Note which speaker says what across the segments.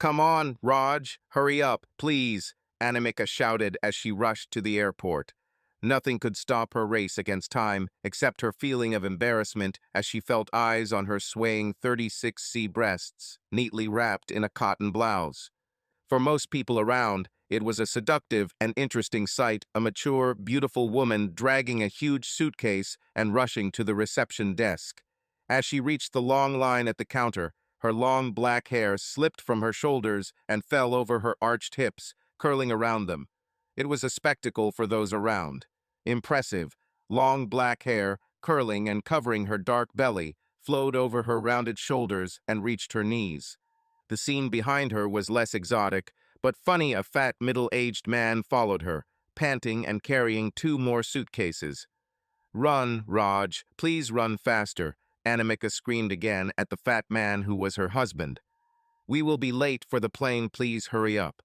Speaker 1: Come on, Raj, hurry up, please, Anamika shouted as she rushed to the airport. Nothing could stop her race against time except her feeling of embarrassment as she felt eyes on her swaying 36C breasts, neatly wrapped in a cotton blouse. For most people around, it was a seductive and interesting sight, a mature, beautiful woman dragging a huge suitcase and rushing to the reception desk. As she reached the long line at the counter, her long black hair slipped from her shoulders and fell over her arched hips, curling around them. It was a spectacle for those around. Impressive, long black hair, curling and covering her dark belly, flowed over her rounded shoulders and reached her knees. The scene behind her was less exotic, but funny. A fat middle-aged man followed her, panting and carrying two more suitcases. "Run, Raj, please run faster," Anamika screamed again at the fat man who was her husband. "We will be late for the plane, please hurry up."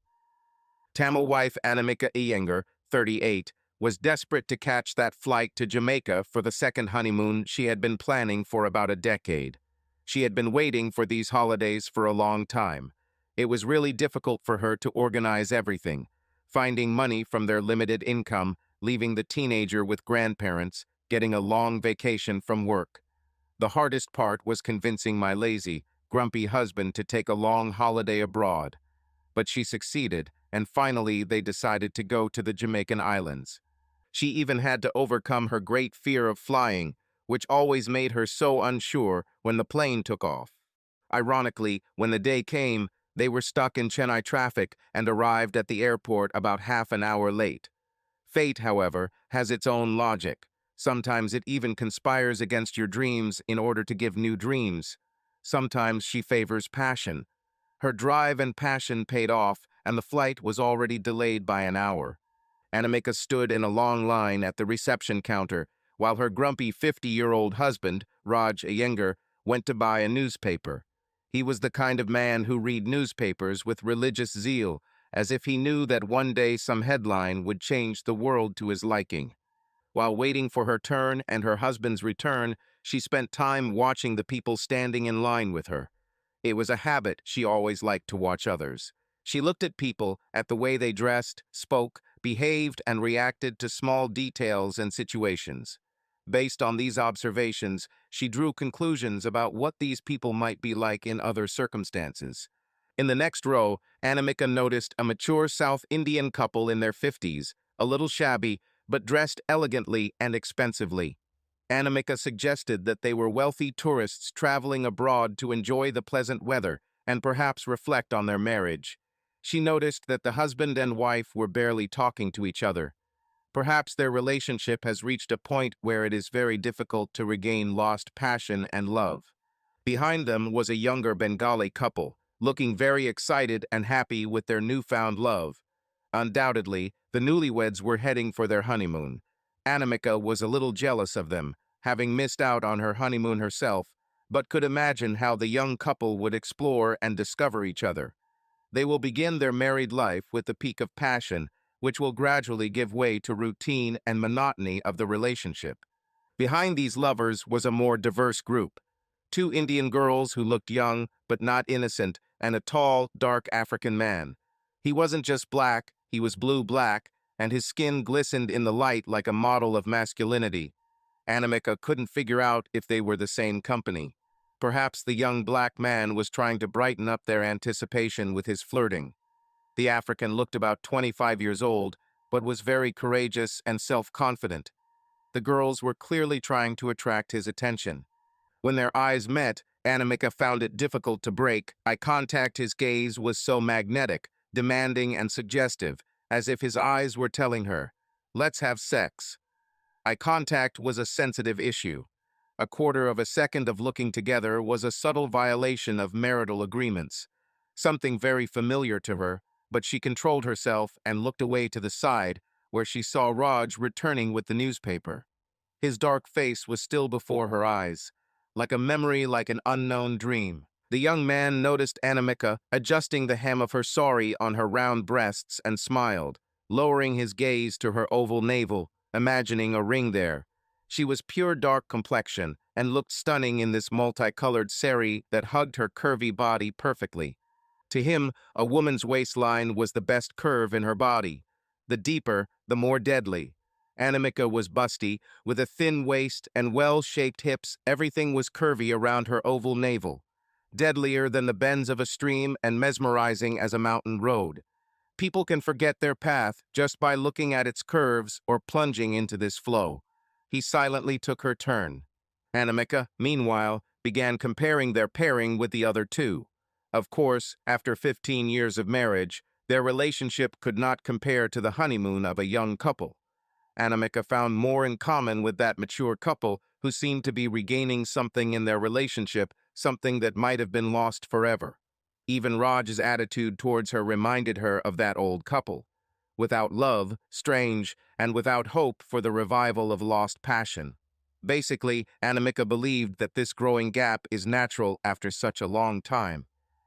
Speaker 1: Tamil wife Anamika Iyengar, 38, was desperate to catch that flight to Jamaica for the second honeymoon she had been planning for about a decade. She had been waiting for these holidays for a long time. It was really difficult for her to organize everything, finding money from their limited income, leaving the teenager with grandparents, getting a long vacation from work. The hardest part was convincing my lazy, grumpy husband to take a long holiday abroad. But she succeeded, and finally they decided to go to the Jamaican islands. She even had to overcome her great fear of flying, which always made her so unsure when the plane took off. Ironically, when the day came, they were stuck in Chennai traffic and arrived at the airport about half an hour late. Fate, however, has its own logic. Sometimes it even conspires against your dreams in order to give new dreams. Sometimes she favors passion. Her drive and passion paid off, and the flight was already delayed by an hour. Anamika stood in a long line at the reception counter, while her grumpy 50-year-old husband, Raj Iyengar, went to buy a newspaper. He was the kind of man who read newspapers with religious zeal, as if he knew that one day some headline would change the world to his liking. While waiting for her turn and her husband's return, she spent time watching the people standing in line with her. It was a habit she always liked to watch others. She looked at people, at the way they dressed, spoke, behaved, and reacted to small details and situations. Based on these observations, she drew conclusions about what these people might be like in other circumstances. In the next row, Anamika noticed a mature South Indian couple in their 50s, a little shabby, but dressed elegantly and expensively. Anamika suggested that they were wealthy tourists traveling abroad to enjoy the pleasant weather and perhaps reflect on their marriage. She noticed that the husband and wife were barely talking to each other. Perhaps their relationship has reached a point where it is very difficult to regain lost passion and love. Behind them was a younger Bengali couple, looking very excited and happy with their newfound love. Undoubtedly, the newlyweds were heading for their honeymoon. Anamika was a little jealous of them, having missed out on her honeymoon herself, but could imagine how the young couple would explore and discover each other. They will begin their married life with the peak of passion, which will gradually give way to routine and monotony of the relationship. Behind these lovers was a more diverse group. Two Indian girls who looked young but not innocent, and a tall, dark African man. He wasn't just black, he was blue-black, and his skin glistened in the light like a model of masculinity. Anamika couldn't figure out if they were the same company. Perhaps the young black man was trying to brighten up their anticipation with his flirting. The African looked about 25 years old, but was very courageous and self-confident. The girls were clearly trying to attract his attention. When their eyes met, Anamika found it difficult to break eye contact. His gaze was so magnetic, demanding and suggestive, as if his eyes were telling her, "Let's have sex." Eye contact was a sensitive issue. A quarter of a second of looking together was a subtle violation of marital agreements. Something very familiar to her, but she controlled herself and looked away to the side, where she saw Raj returning with the newspaper. His dark face was still before her eyes, like a memory, like an unknown dream. The young man noticed Anamika adjusting the hem of her sari on her round breasts and smiled, lowering his gaze to her oval navel, imagining a ring there. She was pure dark complexion and looked stunning in this multicolored sari that hugged her curvy body perfectly. To him, a woman's waistline was the best curve in her body. The deeper, the more deadly. Anamika was busty, with a thin waist and well-shaped hips. Everything was curvy around her oval navel. Deadlier than the bends of a stream and mesmerizing as a mountain road. People can forget their path just by looking at its curves or plunging into this flow. He silently took her turn. Anamika, meanwhile, began comparing their pairing with the other two. Of course, after 15 years of marriage, their relationship could not compare to the honeymoon of a young couple. Anamika found more in common with that mature couple who seemed to be regaining something in their relationship, something that might have been lost forever. Even Raj's attitude towards her reminded her of that old couple. Without love, strange, and without hope for the revival of lost passion. Basically, Anamika believed that this growing gap is natural after such a long time.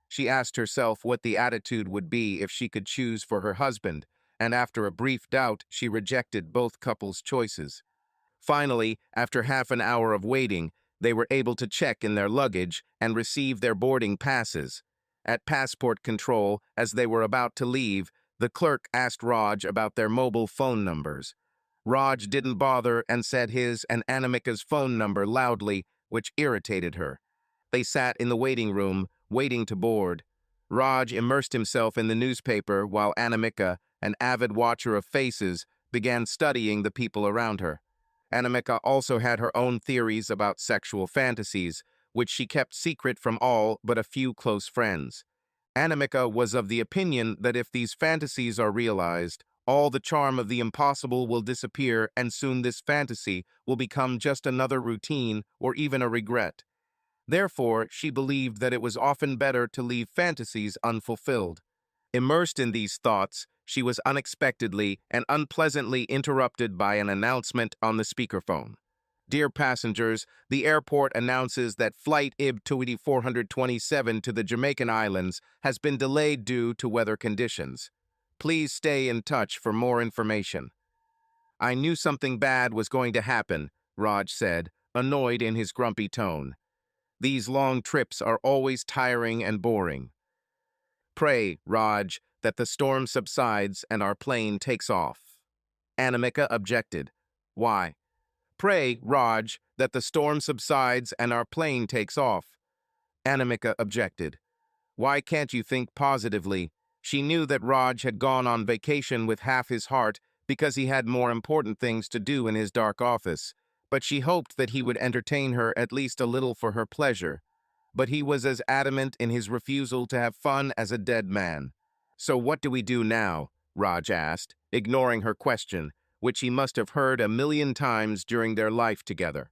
Speaker 1: She asked herself what the attitude would be if she could choose for her husband, and after a brief doubt, she rejected both couples' choices. Finally, after half an hour of waiting, they were able to check in their luggage and receive their boarding passes. At passport control, as they were about to leave, the clerk asked Raj about their mobile phone numbers. Raj didn't bother and said his and Anamika's phone number loudly, which irritated her. They sat in the waiting room, waiting to board. Raj immersed himself in the newspaper while Anamika, an avid watcher of faces, began studying the people around her. Anamika also had her own theories about sexual fantasies, which she kept secret from all but a few close friends. Anamika was of the opinion that if these fantasies are realized, all the charm of the impossible will disappear and soon this fantasy will become just another routine or even a regret. Therefore, she believed that it was often better to leave fantasies unfulfilled. Immersed in these thoughts, she was unexpectedly and unpleasantly interrupted by an announcement on the speakerphone. Dear passengers, the airport announces that flight IB 2427 to the Jamaican Islands has been delayed due to weather conditions. Please stay in touch for more information. I knew something bad was going to happen, Raj said, annoyed in his grumpy tone. These long trips are always tiring and boring. Pray, Raj, that the storm subsides and our plane takes off. Anamika objected. Why? Pray, Raj, that the storm subsides and our plane takes off. Anamika objected. Why can't you think positively? She knew that Raj had gone on vacation with half his heart because he had more important things to do in his dark office, but she hoped that he would entertain her at least a little for her pleasure. But he was as adamant in his refusal to have fun as a dead man. So what do we do now? Raj asked, ignoring her question, which he must have heard a million times during their life together.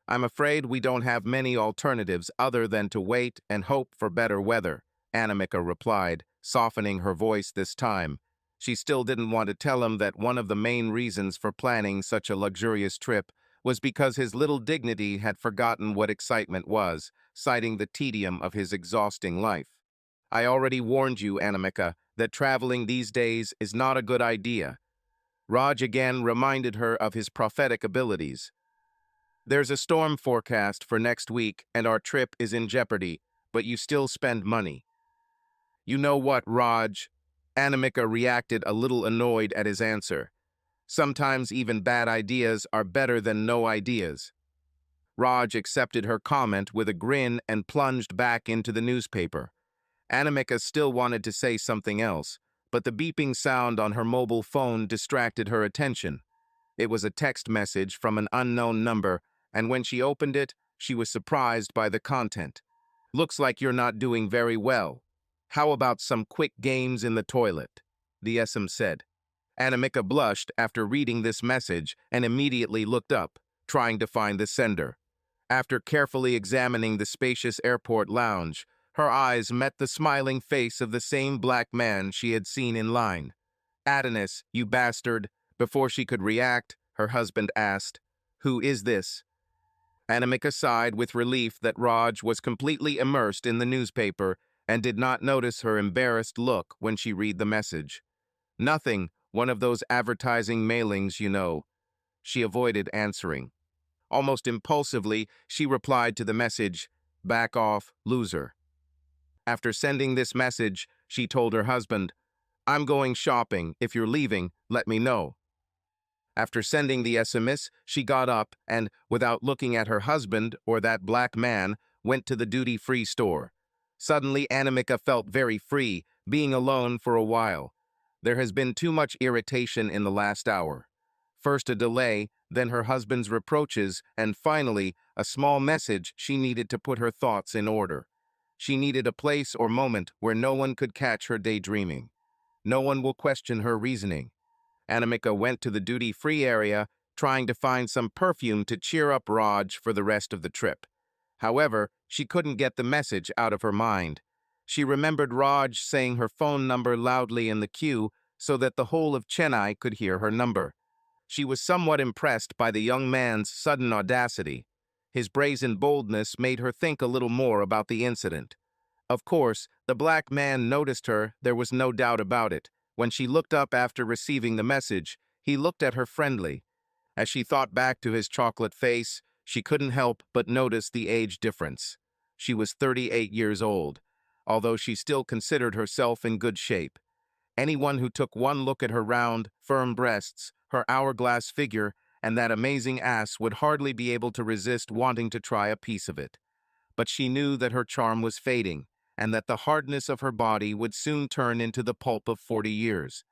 Speaker 1: I'm afraid we don't have many alternatives other than to wait and hope for better weather, Anamika replied, softening her voice this time. She still didn't want to tell him that one of the main reasons for planning such a luxurious trip was because his little dignity had forgotten what excitement was, citing the tedium of his exhausting life. I already warned you, Anamika, that traveling these days is not a good idea. Raj again reminded her of his prophetic abilities. There's a storm forecast for next week and our trip is in jeopardy, but you still spend money. You know what, Raj? Anamika reacted a little annoyed at his answer. Sometimes even bad ideas are better than no ideas. Raj accepted her comment with a grin and plunged back into the newspaper. Anamika still wanted to say something else, but the beeping sound on her mobile phone distracted her attention. It was a text message from an unknown number, and when she opened it, she was surprised by the content. Looks like you're not doing very well. How about some quick games in the toilet? The SM said. Anamika blushed after reading this message and immediately looked up, trying to find the sender. After carefully examining the spacious airport lounge, her eyes met the smiling face of the same black man she had seen in line. Adonis, you bastard. Before she could react, her husband asked, Who is this? Anamika sighed with relief that Raj was completely immersed in the newspaper and did not notice her embarrassed look when she read the message. Nothing, one of those advertising mailings, you know. She avoided answering. Almost impulsively, she replied to the message, Back off, loser. After sending this message, she told her husband, "I'm going shopping. If you're leaving, let me know." After sending the SMS, she got up and, without looking at her husband or that black man, went to the duty-free store. Suddenly, Anamika felt very free, being alone for a while. There has been too much irritation in the last hour. First a delay, then her husband's reproaches, and finally, a small message she needed to put her thoughts in order. She needed a place or moment where no one could catch her daydreaming. No one will question her reasoning. Anamika went to the duty-free area, trying to find some perfume to cheer up Raj for the rest of the trip. However, she couldn't get the message out of her mind. She remembered Raj saying her phone number loudly in the queue so that the whole of Chennai could hear her number. She was somewhat impressed by the young man's sudden audacity. His brazen boldness made her think a little more about the incident. Of course, the black man noticed her, there was no doubt about it. When she looked up after receiving the message, he looked at her friendly. As she thought back to his chocolate face, she couldn't help but notice the age difference. She was 38 years old, although she still considered herself in good shape. Anyone who took one look at her round, firm breasts, her hourglass figure, and that amazing ass would hardly be able to resist wanting to try a piece of it. But she knew that her charm was fading, and that the hardness of her body would soon turn into the pulp of 40 years.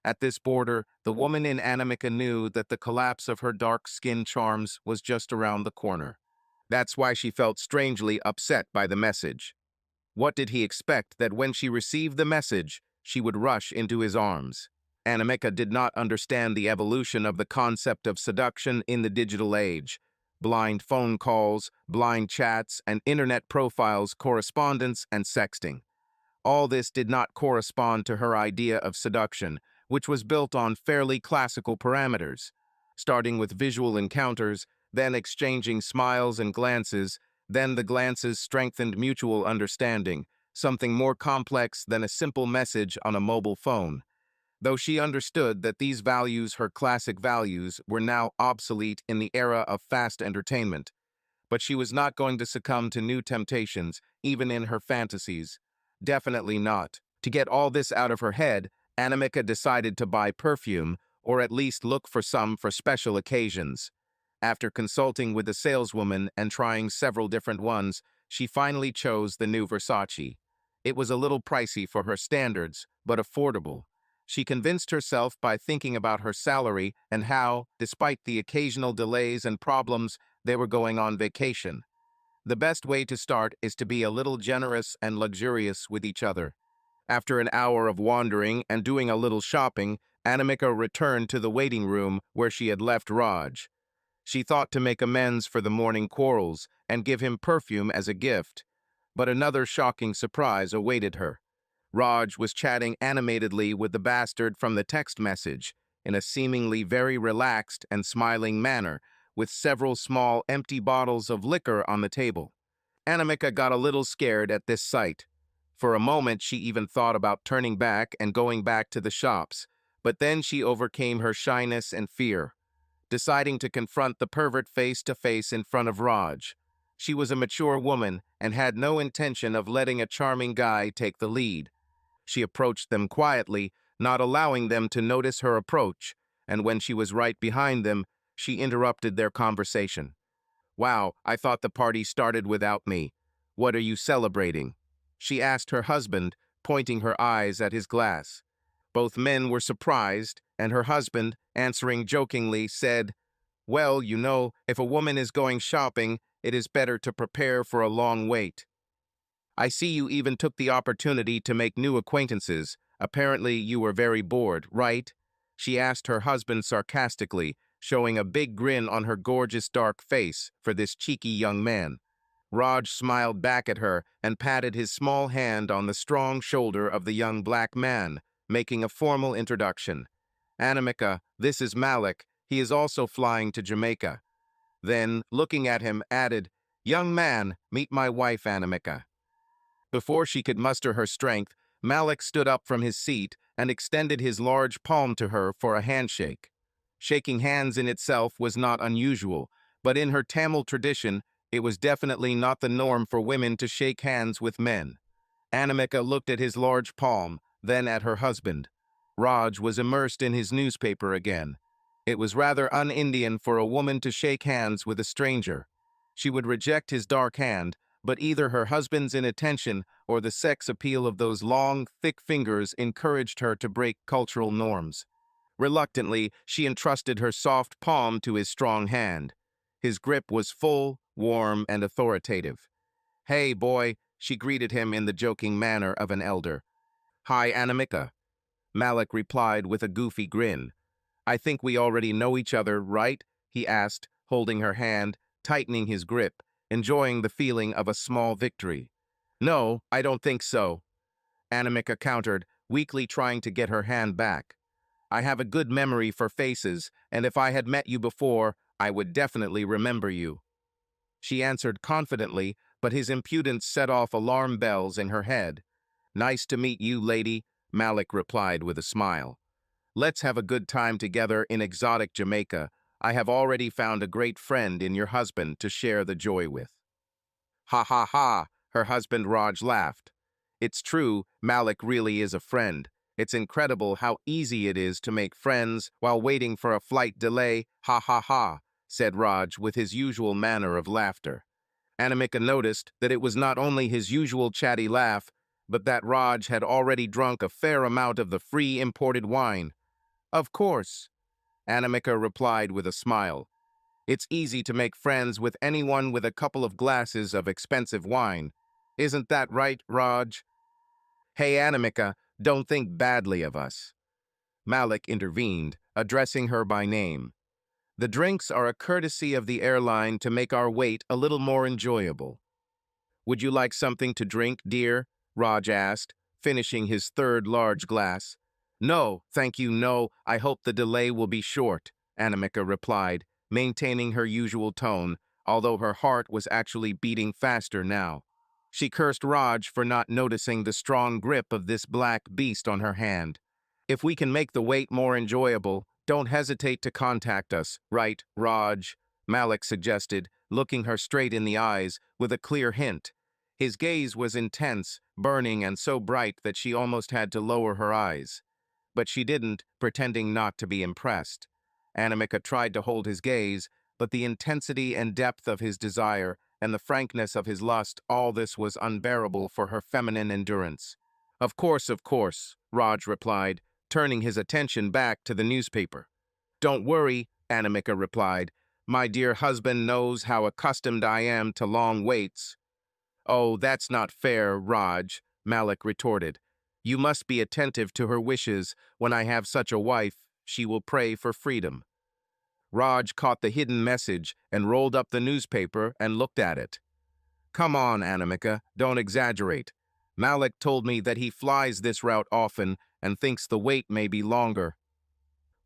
Speaker 1: At this border, the woman in Anamika knew that the collapse of her dark skin charms was just around the corner. That's why she felt strangely upset by the message. What did he expect that when she received the message, she would rush into his arms? Anamika did not understand the evolution of the concept of seduction in the digital age. Blind phone calls, blind chats, and internet profiles, correspondence, and sexting. All this did not correspond to her idea of seduction, which was built on fairly classical parameters, starting with visual encounters, then exchanging smiles and glances, then the glances strengthened mutual understanding, something more complex than a simple message on a mobile phone. Though she understood that these values, her classic values, were now obsolete in the era of fast entertainment, but she was not going to succumb to new temptations, even in her fantasies. Definitely not. To get all this out of her head, Anamika decided to buy perfume, or at least look for some for special occasions. After consulting with the saleswoman and trying several different ones, she finally chose the new Versace. It was a little pricey for her standards, but affordable. She convinced herself by thinking about her salary and how, despite the occasional delays and problems, they were going on vacation. The best way to start is to be a little generous and luxurious with each other. After an hour of wandering and doing a little shopping, Anamika returned to the waiting room where she had left Raj. She thought to make amends for the morning quarrels and give him perfume as a gift. But another shocking surprise awaited her. Raj was chatting animatedly with the bastard from the text message, in a seemingly very relaxed and smiling manner, with several small empty bottles of liquor on the table. Anamika got a little scared at this sight. For a moment she even thought about turning back and going back to the shops, but then she overcame her shyness and fear, deciding to confront the pervert face to face in front of Raj. She was a mature woman and had no intention of letting a charming guy take the lead. She approached them quietly, not allowing them to notice her approach, and when she was right behind them, she interrupted their conversation. "Wow, I thought the party started without me. What are you celebrating?" she asked her husband, pointing her eyes at his glass. Both men were surprised, and her husband, answering jokingly, said, "Well, you know, if a woman is going shopping, it is better to prepare for a long wait. I see you even took the opportunity to make new acquaintances. Apparently you were very bored, right?" she asked her husband sarcastically, showing a big grin on her gorgeous dark face for this cheeky young man. Raj smiled back at her and patted his small hand on the strong shoulder of the young black man, making a formal introduction. "Anamika, this is Malik. He is also flying to Jamaica." Then, looking at him, added, "Young man, meet my wife, Anamika." Before she could muster her strength, Malik stood up from his seat and extended his large palm to her for a handshake. Shaking hands in itself was not unusual, but in her Tamil tradition, it was definitely not the norm for women to shake hands with men. Anamika looked at his large palm, then at her husband. Raj was immersed in his newspaper again. It was rather un-Indian for a woman to shake hands with a stranger. She would reject his dark hand, but either her husband's inattention or the sex appeal of those long, thick fingers encouraged her to break cultural norms. Reluctantly, she entrusted her soft palm to his strong hand. His grip was full, warm, and authoritative. "Hey, boy," she greeted him in the joking manner of an elder. "Hi, Anamika," Malik replied with a goofy grin. "I think we already know each other, right?" he asked, holding her hand, tightening his grip, enjoying the feeling of a small victory. "No, I don't think so," Anamika countered, weakly trying to get her hand back. "I have a good memory for faces, and if I had met you before, I would definitely remember you." She answered confidently, but his impudence set off alarm bells in her head. "Nice to meet you, lady," Malik replied with a smile. "Let's have a good time together in exotic Jamaica. I have already found a great friend in your husband to share the joy with." "Ha ha ha," her husband Raj laughed. "It's true, Malik really is a friend. It's incredible how easy it is to make friends while waiting for a flight delay, ha ha ha," said Raj with his usual manner of laughter. Anamika noticed that it was not only his usual chatty laugh, but that Raj had already drunk a fair amount of the free imported wine. "Of course," Anamika replied with a smile. "It's easy to make friends with anyone with a couple of glasses of expensive wine. Isn't that right, Raj?" "Hey, Anamika, don't think badly of us," Malik intervened, addressing her by name. "The drinks are a courtesy of the airline to make our wait a little more enjoyable." "Would you like something to drink, dear?" Raj asked, finishing his third large glass. "No, thank you, no. I hope the delay will be short," Anamika replied, maintaining her usual tone, although her heart was actually beating faster now. She cursed Raj for not noticing the strong grip of this black beast on her hand. "If we can make the wait more enjoyable, don't hesitate to contact us, right, Raj?" Malik suggested, looking her straight in the eyes with a clear hint. His gaze was intense, burning, and so bright that she almost had to lower her eyes. But she didn't, pretending not to be impressed. Anamika tried to hold his gaze, but the intensity and depth of his desire and the frankness of his lust, all this was unbearable for her feminine endurance. Of course," Raj replied, turning his attention back to the newspaper. "Don't worry," Anamika replied. "My dear husband knows how accustomed I am to long waits." "Oh, that's not fair, Raj," Malik retorted. "You must be attentive to her wishes. When I have such a wife, she will pray for freedom." Raj caught the hidden message and rolled up the newspaper and looked at it. "Come on, Anamika, don't exaggerate. Malik told me that he flies this route often and thinks the wait may be longer."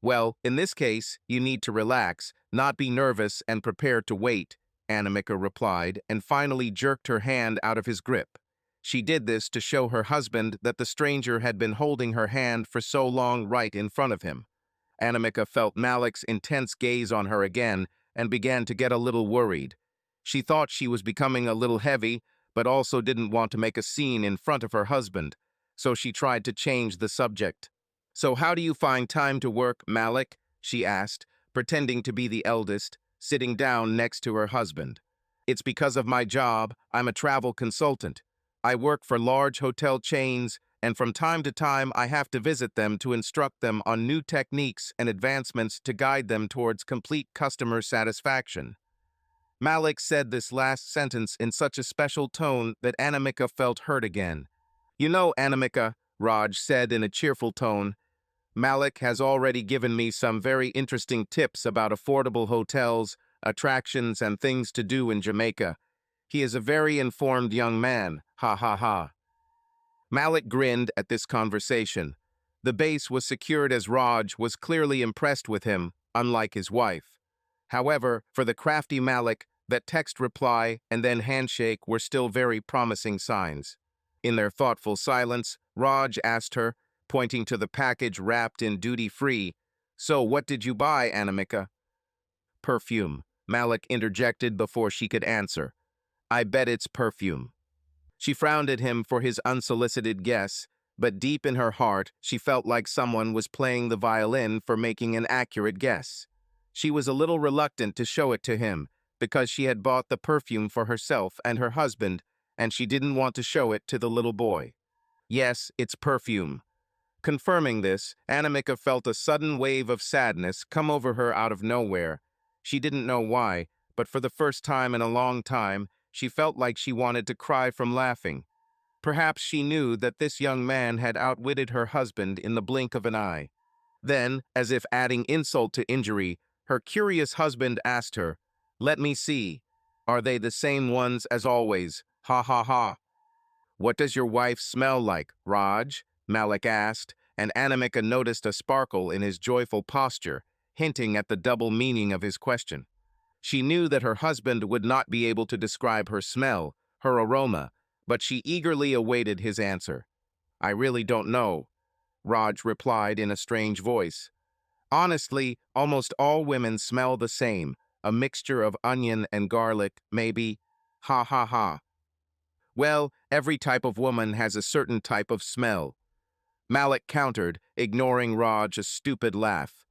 Speaker 1: "Well, in this case, you need to relax, not be nervous, and prepare to wait," Anamika replied, and finally jerked her hand out of his grip. She did this to show her husband that the stranger had been holding her hand for so long right in front of him. Anamika felt Malik's intense gaze on her again and began to get a little worried. She thought she was becoming a little heavy, but also didn't want to make a scene in front of her husband, so she tried to change the subject. "So how do you find time to work, Malik?" she asked, pretending to be the eldest, sitting down next to her husband. "It's because of my job. I'm a travel consultant. I work for large hotel chains, and from time to time I have to visit them to instruct them on new techniques and advancements to guide them towards complete customer satisfaction." Malik said this last sentence in such a special tone that Anamika felt hurt again. "You know, Anamika," Raj said in a cheerful tone, "Malik has already given me some very interesting tips about affordable hotels, attractions, and things to do in Jamaica. He is a very informed young man, ha ha ha." Malik grinned at this conversation. The base was secured as Raj was clearly impressed with him, unlike his wife. However, for the crafty Malik, that text reply and then handshake were still very promising signs. In their thoughtful silence, Raj asked her, pointing to the package wrapped in duty-free, "So what did you buy, Anamika?" "Perfume," Malik interjected before she could answer. "I bet it's perfume." She frowned at him for his unsolicited guess, but deep in her heart, she felt like someone was playing the violin for making an accurate guess. She was a little reluctant to show it to him, because she had bought the perfume for herself and her husband, and she didn't want to show it to the little boy. Yes, it's perfume. Confirming this, Anamika felt a sudden wave of sadness come over her out of nowhere. She didn't know why, but for the first time in a long time, she felt like she wanted to cry from laughing. Perhaps she knew that this young man had outwitted her husband in the blink of an eye. Then, as if adding insult to injury, her curious husband asked her, "Let me see. Are they the same ones as always? Ha ha ha." "What does your wife smell like, Raj?" Malik asked, and Anamika noticed a sparkle in his joyful posture, hinting at the double meaning of his question. She knew that her husband would not be able to describe her smell, her aroma, but she eagerly awaited his answer. "I really don't know," Raj replied in a strange voice. "Honestly, almost all women smell the same, a mixture of onion and garlic, maybe. Ha ha ha." "Well, every type of woman has a certain type of smell," Malik countered, ignoring Raj's stupid laugh.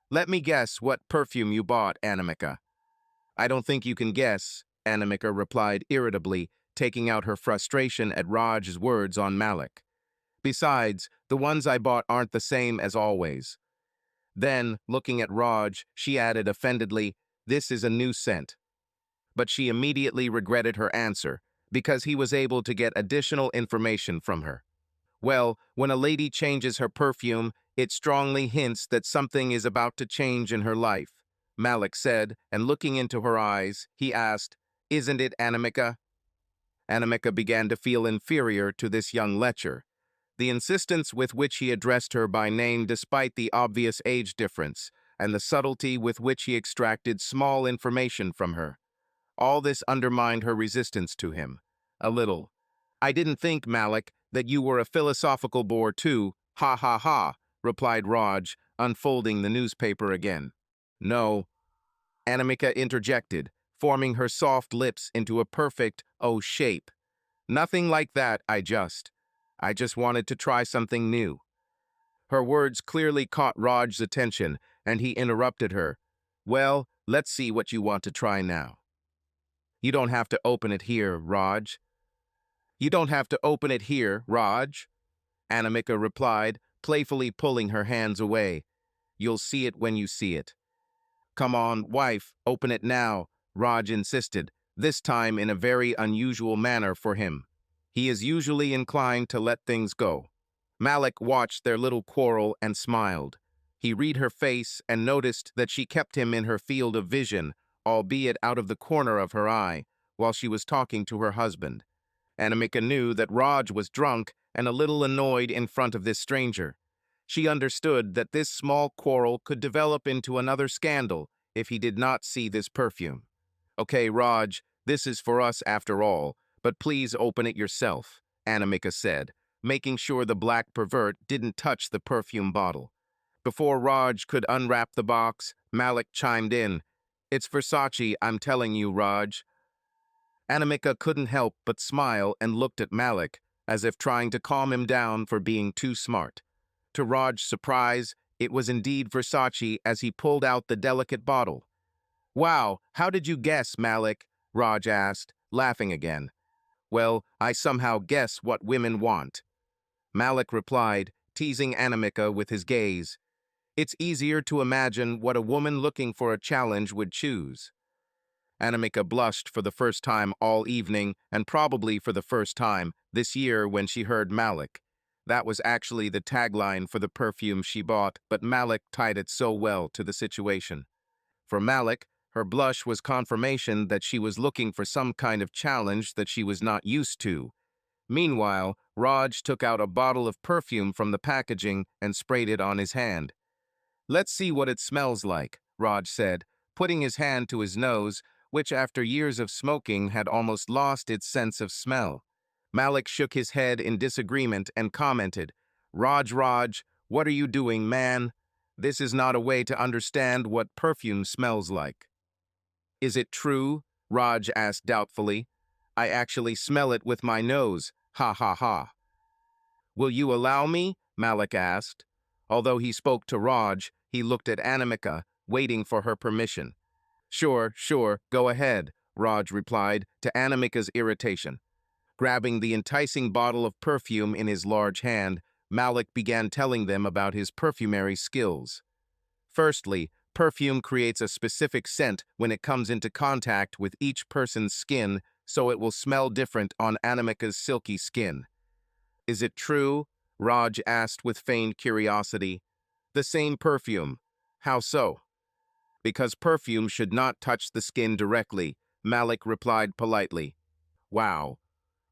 Speaker 1: "Let me guess what perfume you bought, Anamika." "I don't think you can guess," Anamika replied irritably, taking out her frustration at Raj's words on Malik. "Besides, the ones I bought aren't the same as always." Then, looking at Raj, she added offendedly, "This is a new scent." But she immediately regretted her answer, because he was able to get additional information from her. "Well, when a lady changes her perfume, it strongly hints that something is about to change in her life," Malik said, and looking into her eyes, he asked, "Isn't it, Anamika?" Anamika began to feel inferior to this young lecher. The insistence with which he addressed her by name despite the obvious age difference, and the subtlety with which he extracted small information from her. All this undermined her resistance to him. A little. "I didn't think, Malik, that you were a philosophical bore too. Ha ha ha," replied Raj, unfolding the newspaper again. "No," Anamika interjected, forming her soft lips into a perfect O shape. "Nothing like that, I just wanted to try something new." Her words clearly caught Raj's attention, and he interrupted her. "Well, let's see what you want to try now." "You don't have to open it here, Raj." "You don't have to open it here, Raj," Anamika replied, playfully pulling her hands away. "You'll see it when you see it." "Come on, wife, open it now," Raj insisted, this time in a very unusual manner for him. He is usually inclined to let things go. Malik watched their little quarrel and smiled. He read her face and noticed that she kept him in her field of vision, albeit out of the corner of her eye, while she was talking to her husband. Anamika knew that Raj was drunk and a little annoyed in front of this stranger. She understood that this small quarrel could develop into another scandal if he did not see this perfume. "Okay, Raj, this is for us after all, but please open it yourself," Anamika said, making sure the black pervert didn't touch the perfume bottle. Before Raj could unwrap the box, Malik chimed in. "It's Versace, I'm telling you, Raj." Anamika couldn't help but smile and looked at Malik, as if trying to calm him down for being too smart. To Raj's surprise, it was indeed Versace as he pulled out the delicate bottle. "Wow, how did you guess, Malik?" Raj asked, laughing again. "Well, I somehow guess what women want," Malik replied, teasing Anamika with his gaze. "It's easier to imagine what a woman looking for a challenge would choose." Anamika blushed for the first time all evening, and probably for the first time this year when she heard Malik. That was actually the tagline for the perfume she bought, but Malik tied it so well to the situation. For Malik, her blush was confirmation that she was looking for some kind of challenge that she was not used to. Meanwhile, Raj took out a bottle of perfume from the packaging and sprayed it on his hand. "Let's see what it smells like," Raj said, putting his hand to his nose, which after years of smoking had almost lost its sense of smell. Malik shook his head in disagreement and commented, Raj, what are you doing, man? This is not a way to understand what perfume smells like." "Is it true?" Raj asked doubtfully. I actually smell it with my nose. Ha ha ha. Will you allow me? Malik asked. Although he spoke to Raj, he looked at Anamika, waiting for her permission. Sure, sure, go ahead, Raj replied to Anamika's irritation. Grabbing the enticing bottle of perfume in his large hand, Malik began telling them about his perfumery skills. Firstly, perfume creates a specific scent when it comes into contact with each person's skin, so it will smell different on Anamika's silky skin. Is it true? Raj asked with feigned curiosity. The same perfume. How so? Because perfume should not touch the skin directly, Malik replied politely. Wow,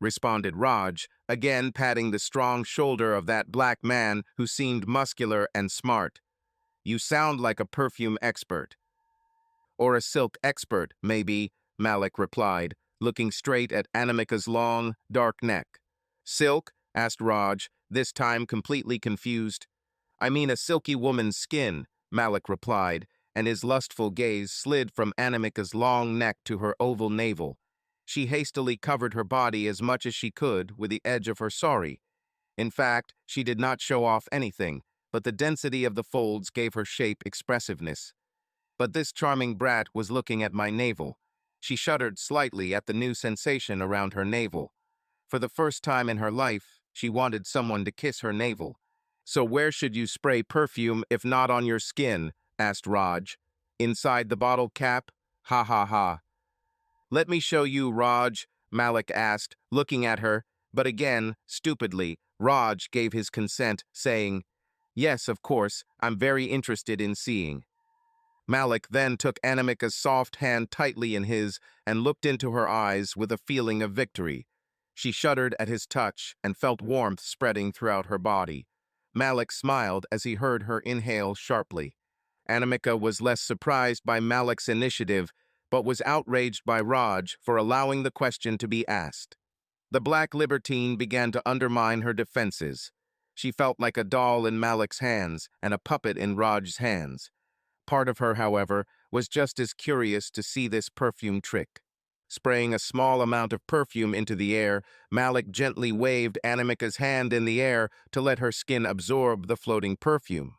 Speaker 1: responded Raj, again patting the strong shoulder of that black man who seemed muscular and smart. You sound like a perfume expert. Or a silk expert, maybe, Malik replied, looking straight at Anamika's long, dark neck. Silk? Asked Raj, this time completely confused. I mean a silky woman's skin, Malik replied, and his lustful gaze slid from Anamika's long neck to her oval navel. She hastily covered her body as much as she could with the edge of her sari. In fact, she did not show off anything, but the density of the folds gave her shape expressiveness. But this charming brat was looking at my navel. She shuddered slightly at the new sensation around her navel. For the first time in her life, she wanted someone to kiss her navel. So where should you spray perfume if not on your skin? Asked Raj. Inside the bottle cap? Ha ha ha. Let me show you, Raj, Malik asked, looking at her, but again, stupidly, Raj gave his consent, saying, Yes, of course, I'm very interested in seeing. Malik then took Anamika's soft hand tightly in his and looked into her eyes with a feeling of victory. She shuddered at his touch and felt warmth spreading throughout her body. Malik smiled as he heard her inhale sharply. Anamika was less surprised by Malik's initiative, but was outraged by Raj for allowing the question to be asked. The black libertine began to undermine her defenses. She felt like a doll in Malik's hands and a puppet in Raj's hands. Part of her, however, was just as curious to see this perfume trick. Spraying a small amount of perfume into the air, Malik gently waved Anamika's hand in the air to let her skin absorb the floating perfume.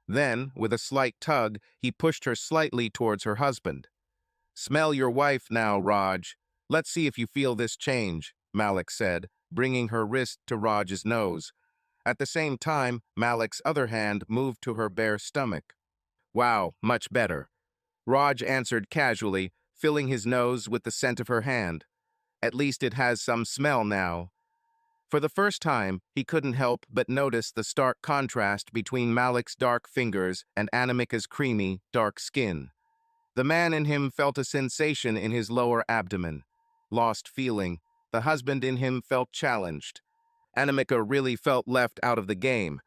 Speaker 1: Then, with a slight tug, he pushed her slightly towards her husband. Smell your wife now, Raj. Let's see if you feel this change, Malik said, bringing her wrist to Raj's nose. At the same time, Malik's other hand moved to her bare stomach. Wow, much better. Raj answered casually, filling his nose with the scent of her hand. At least it has some smell now. For the first time, he couldn't help but notice the stark contrast between Malik's dark fingers and Anamika's creamy, dark skin. The man in him felt a sensation in his lower abdomen. Lost feeling. The husband in him felt challenged. Anamika really felt left out of the game.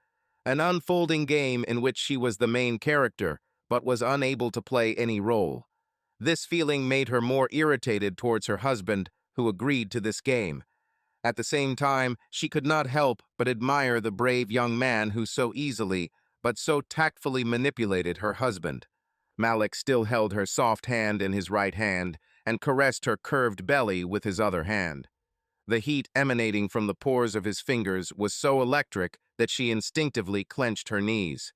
Speaker 1: An unfolding game in which she was the main character, but was unable to play any role. This feeling made her more irritated towards her husband, who agreed to this game. At the same time, she could not help but admire the brave young man who so easily, but so tactfully manipulated her husband. Malik still held her soft hand in his right hand and caressed her curved belly with his other hand. The heat emanating from the pores of his fingers was so electric that she instinctively clenched her knees.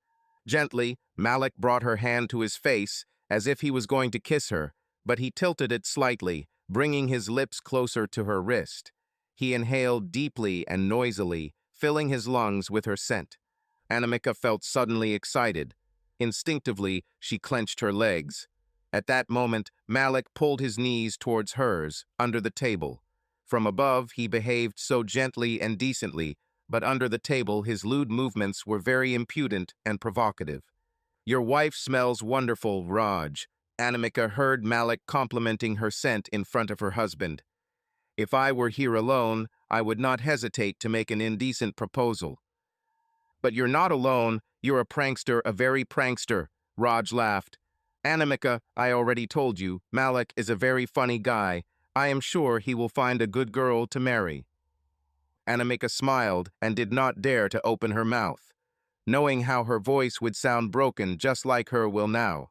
Speaker 1: Gently, Malik brought her hand to his face as if he was going to kiss her, but he tilted it slightly, bringing his lips closer to her wrist. He inhaled deeply and noisily, filling his lungs with her scent. Anamika felt suddenly excited. Instinctively, she clenched her legs. At that moment, Malik pulled his knees towards hers, under the table. From above, he behaved so gently and decently, but under the table his lewd movements were very impudent and provocative. Your wife smells wonderful, Raj. Anamika heard Malik complimenting her scent in front of her husband. If I were here alone, I would not hesitate to make an indecent proposal. But you're not alone, you're a prankster, a very prankster, Raj laughed. Anamika, I already told you, Malik is a very funny guy. I am sure he will find a good girl to marry. Anamika smiled and did not dare to open her mouth, knowing how her voice would sound broken just like her will now.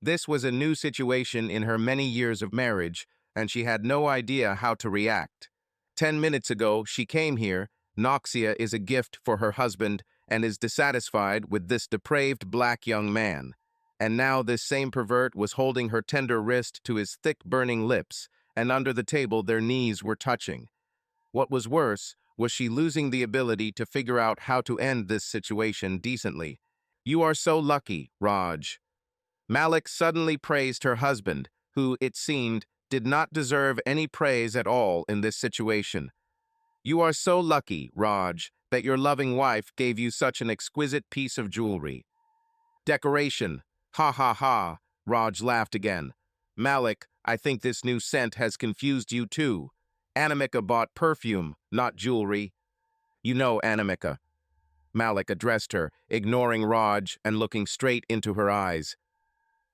Speaker 1: This was a new situation in her many years of marriage, and she had no idea how to react. 10 minutes ago, she came here. Noxia is a gift for her husband and is dissatisfied with this depraved black young man. And now this same pervert was holding her tender wrist to his thick, burning lips, and under the table their knees were touching. What was worse was she losing the ability to figure out how to end this situation decently. You are so lucky, Raj. Malik suddenly praised her husband, who, it seemed, did not deserve any praise at all in this situation. You are so lucky, Raj, that your loving wife gave you such an exquisite piece of jewelry. Decoration. Ha ha ha, Raj laughed again. Malik, I think this new scent has confused you too. Anamika bought perfume, not jewelry. You know Anamika. Malik addressed her, ignoring Raj and looking straight into her eyes.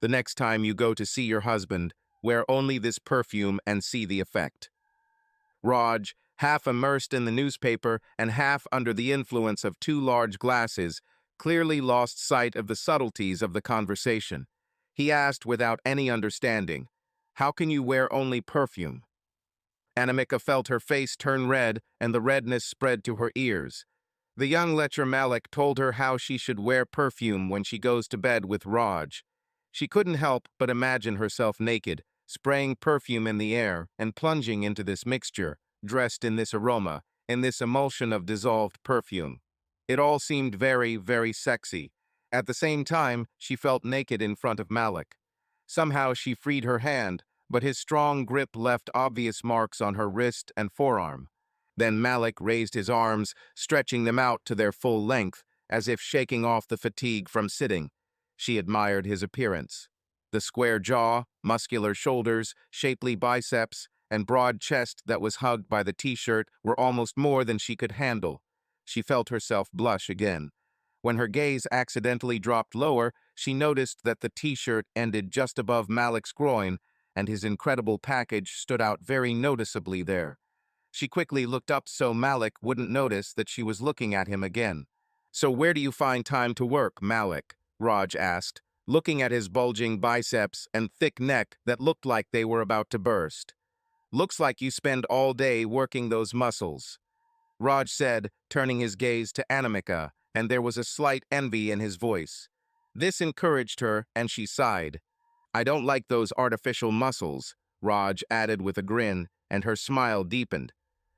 Speaker 1: The next time you go to see your husband, wear only this perfume and see the effect. Raj, half immersed in the newspaper and half under the influence of two large glasses, clearly lost sight of the subtleties of the conversation. He asked without any understanding, "How can you wear only perfume?" Anamika felt her face turn red and the redness spread to her ears. The young lecher Malik told her how she should wear perfume when she goes to bed with Raj. She couldn't help but imagine herself naked, spraying perfume in the air and plunging into this mixture, dressed in this aroma, in this emulsion of dissolved perfume. It all seemed very, very sexy. At the same time, she felt naked in front of Malik. Somehow she freed her hand, but his strong grip left obvious marks on her wrist and forearm. Then Malik raised his arms, stretching them out to their full length, as if shaking off the fatigue from sitting. She admired his appearance. The square jaw, muscular shoulders, shapely biceps, and broad chest that was hugged by the t-shirt were almost more than she could handle. She felt herself blush again. When her gaze accidentally dropped lower, she noticed that the t-shirt ended just above Malik's groin, and his incredible package stood out very noticeably there. She quickly looked up so Malik wouldn't notice that she was looking at him again. "So where do you find time to work, Malik?" Raj asked, looking at his bulging biceps and thick neck that looked like they were about to burst. "Looks like you spend all day working those muscles," Raj said, turning his gaze to Anamika, and there was a slight envy in his voice. This encouraged her, and she sighed. "I don't like those artificial muscles," Raj added with a grin, and her smile deepened.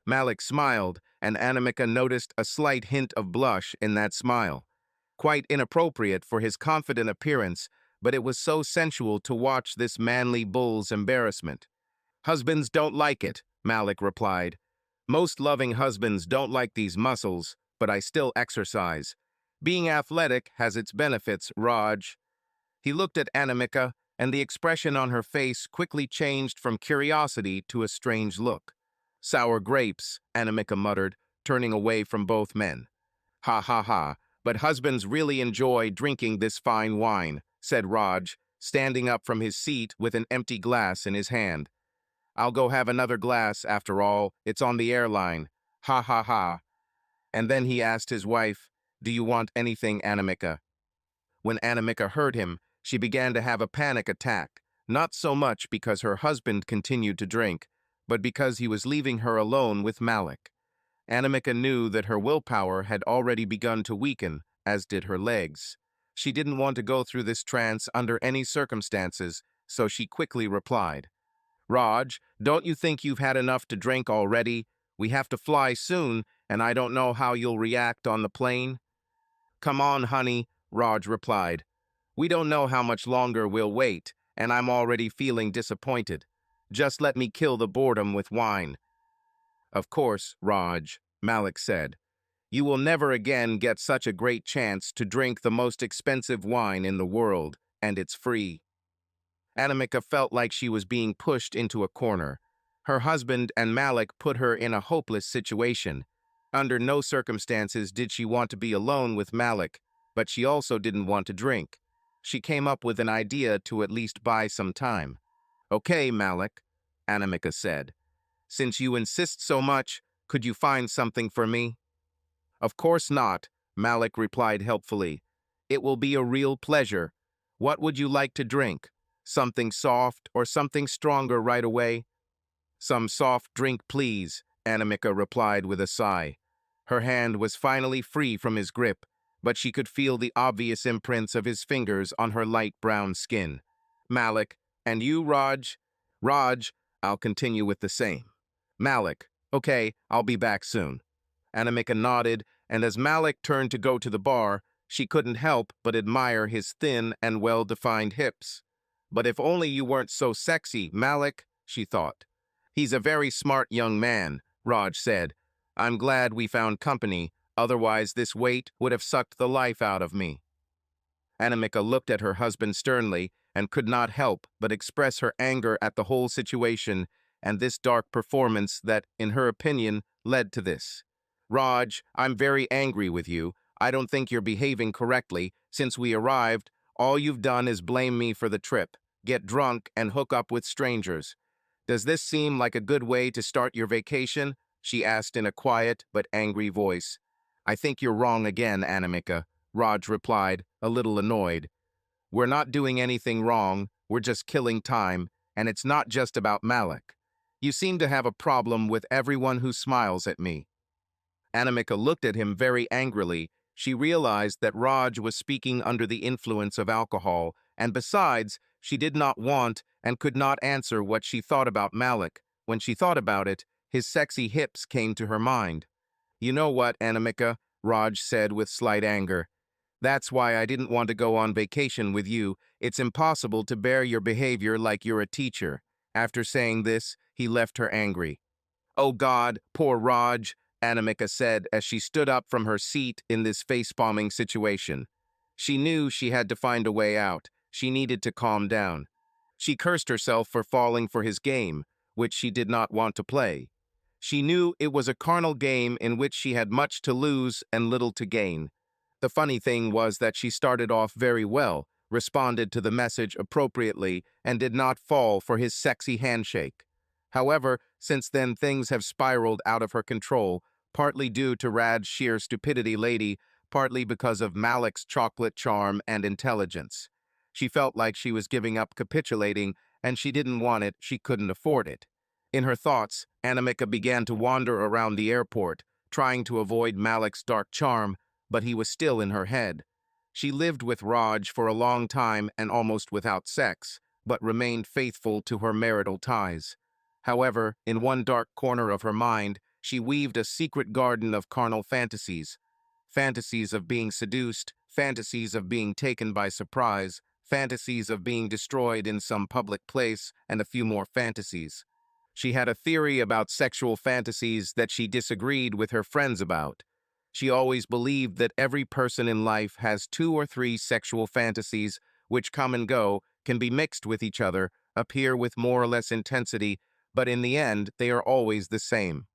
Speaker 1: Malik smiled, and Anamika noticed a slight hint of blush in that smile. Quite inappropriate for his confident appearance, but it was so sensual to watch this manly bull's embarrassment. "Husbands don't like it," Malik replied. "Most loving husbands don't like these muscles, but I still exercise. Being athletic has its benefits, Raj." He looked at Anamika, and the expression on her face quickly changed from curiosity to a strange look. "Sour grapes," Anamika muttered, turning away from both men. "Ha ha ha, but husbands really enjoy drinking this fine wine," said Raj, standing up from his seat with an empty glass in his hand. "I'll go have another glass, after all, it's on the airline. Ha ha ha." And then he asked his wife, "Do you want anything, Anamika?" When Anamika heard him, she began to have a panic attack, not so much because her husband continued to drink, but because he was leaving her alone with Malik. Anamika knew that her willpower had already begun to weaken, as did her legs. She didn't want to go through this trance under any circumstances, so she quickly replied, "Raj, don't you think you've had enough to drink already? We have to fly soon, and I don't know how you'll react on the plane." "Come on, honey," Raj replied. "We don't know how much longer we'll wait, and I'm already feeling disappointed. Just let me kill the boredom with wine." "Of course, Raj," Malik said. "You will never again get such a great chance to drink the most expensive wine in the world, and it's free." Anamika felt like she was being pushed into a corner. Her husband and Malik put her in a hopeless situation. Under no circumstances did she want to be alone with Malik, but she also didn't want to drink. She came up with an idea to at least buy some time. "Okay, Malik," Anamika said. "Since you insist so much, could you find something for me?" "Of course not," Malik replied helpfully. "It will be a real pleasure. What would you like to drink? Something soft or something stronger right away?" Some soft drink, please, Anamika replied with a sigh. Her hand was finally free from his grip, but she could feel the obvious imprints of his fingers on her light brown skin. Malik, and you, Raj? Raj, I'll continue with the same. Malik, okay, I'll be back soon. Anamika nodded, and as Malik turned to go to the bar, she couldn't help but admire his thin and well-defined hips. But if only you weren't so sexy, Malik, she thought. He's a very smart young man, Raj said. I'm glad we found company, otherwise this wait would have sucked the life out of me. Anamika looked at her husband sternly and could not help but express her anger at the whole situation and this dark performance that, in her opinion, led to this. Raj, I'm very angry with you. I don't think you're behaving correctly. Since we arrived, all you've done is blame me for the trip, get drunk, and hook up with strangers. Does this seem like a good way to start your vacation? She asked in a quiet but angry voice. I think you're wrong again, Anamika, Raj replied, a little annoyed. We're not doing anything wrong, we're just killing time, and it's not just about Malik. You seem to have a problem with everyone who smiles at me. Anamika looked at him very angrily. She realized that Raj was speaking under the influence of alcohol, and besides, she did not want and could not answer what she thought about Malik. When she thought about it, his sexy hips came to her mind. You know what, Anamika, Raj said with slight anger. That's why I didn't want to go on vacation with you. It's impossible to bear your behavior like you're a teacher. After saying this, he left her angry. Oh God, poor Raj, Anamika said as she stood up from her seat in this face-bombing situation. She knew she had to find a way out. She needed to calm down. She cursed herself for falling for his game, which she did not want to play. She knew it was a carnal game in which she had much to lose and little to gain. The funny thing was that she started off very well, responded to the message appropriately, and did not fall for his sexy handshake. However, since then things have spiraled out of her control, partly due to Rad's sheer stupidity lady, partly because of Malik's chocolate charm and intelligence. She felt like she was giving up capitulating, and she didn't want it, she couldn't afford it. In her thoughts, Anamika began to wander around the airport, trying to avoid Malik's dark charm, but he was still in her head. She lived with Raj for a long time and almost without sex, but remained faithful to her marital ties. However, in one dark corner of her mind, she weaved a secret garden of carnal fantasies. Fantasies of being seduced, fantasies of being taken by surprise, fantasies of being destroyed in some public place, and a few more fantasies. She had a theory about sexual fantasies that she disagreed with her friends about. She always believed that every person in life has 2 or 3 sexual fantasies which come and go, can be mixed with each other, appear with more or less intensity, but in the end, they are always the same.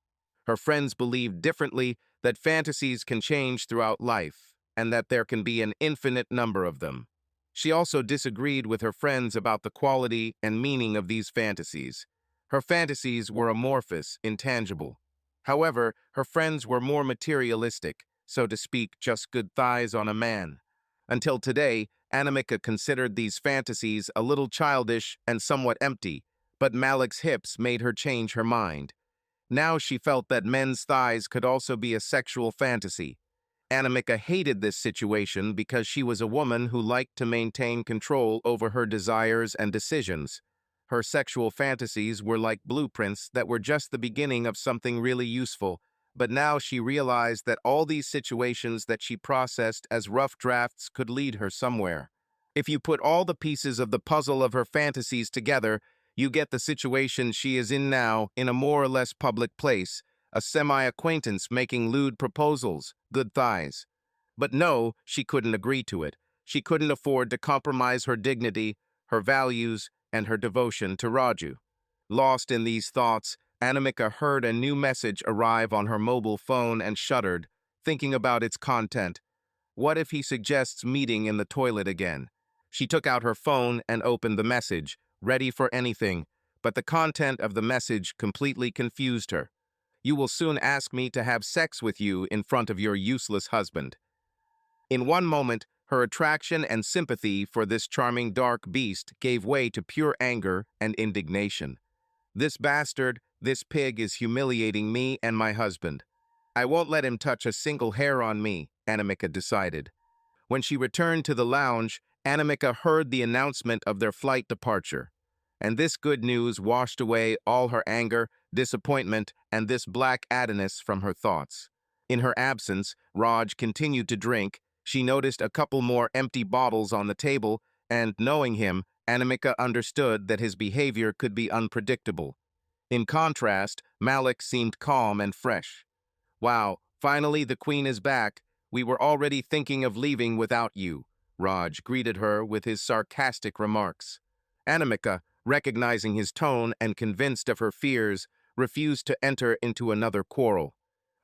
Speaker 1: Her friends believed differently, that fantasies can change throughout life, and that there can be an infinite number of them. She also disagreed with her friends about the quality and meaning of these fantasies. Her fantasies were amorphous, intangible. However, her friends were more materialistic, so to speak, just good thighs on a man. Until today, Anamika considered these fantasies a little childish and somewhat empty, but Malik's hips made her change her mind. Now she felt that men's thighs could also be a sexual fantasy. Anamika hated this situation because she was a woman who liked to maintain control over her desires and decisions. Her sexual fantasies were like blueprints that were just the beginning of something really useful, but now she realized that all these situations that she processed as rough drafts could lead her somewhere. If you put all the pieces of the puzzle of her fantasies together, you get the situation she is in now in a more or less public place, a semi-acquaintance making lewd proposals, good thighs. But no, she couldn't agree to it. She couldn't afford to compromise her dignity, her values, and her devotion to Raju. Lost in these thoughts, Anamika heard a new message arrive on her mobile phone and shuddered, thinking about its content. What if he suggests meeting in the toilet again? She took out her phone and opened the message, ready for anything, but the content of the message completely confused her. You will soon ask me to have sex with you in front of your useless husband. In one moment, her attraction and sympathy for this charming dark beast gave way to pure anger and indignation. This bastard, this pig is humiliating me and my husband. I won't let him touch a single hair on me, Anamika decided. When she returned to the lounge, Anamika heard the announcement of their flight departure. And this good news washed away all her anger, disappointment, and this black Adonis from her thoughts. In her absence, Raj continued to drink. She noticed a couple more empty bottles on the table, and knowing him, Anamika understood that his behavior could be unpredictable. In contrast, Malik seemed calm and fresh. Wow, finally the queen is back. We were already thinking of leaving without you, Raj greeted her with his sarcastic remarks. Anamika, recognizing his tone and convinced of her fears, refused to enter into another quarrel.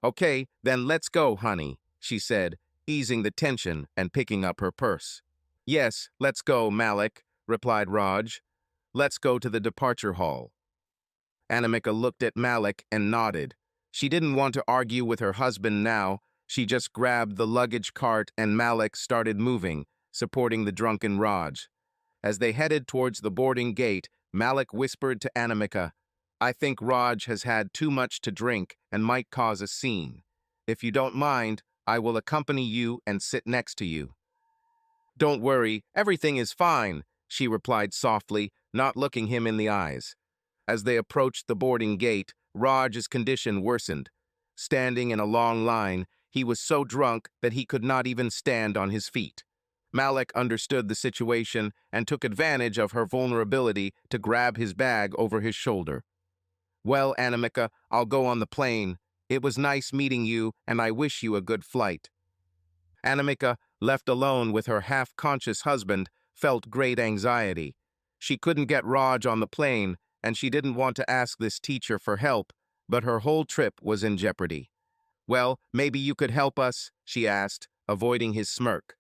Speaker 1: Okay, then let's go, honey, she said, easing the tension and picking up her purse. Yes, let's go, Malik, replied Raj. Let's go to the departure hall. Anamika looked at Malik and nodded. She didn't want to argue with her husband now. She just grabbed the luggage cart and Malik started moving, supporting the drunken Raj. As they headed towards the boarding gate, Malik whispered to Anamika, I think Raj has had too much to drink and might cause a scene. If you don't mind, I will accompany you and sit next to you. Don't worry, everything is fine, she replied softly, not looking him in the eyes. As they approached the boarding gate, Raj's condition worsened. Standing in a long line, he was so drunk that he could not even stand on his feet. Malik understood the situation and took advantage of her vulnerability to grab his bag over his shoulder. Well, Anamika, I'll go on the plane. It was nice meeting you, and I wish you a good flight. Anamika, left alone with her half-conscious husband, felt great anxiety. She couldn't get Raj on the plane, and she didn't want to ask this teacher for help, but her whole trip was in jeopardy. Well, maybe you could help us, she asked, avoiding his smirk.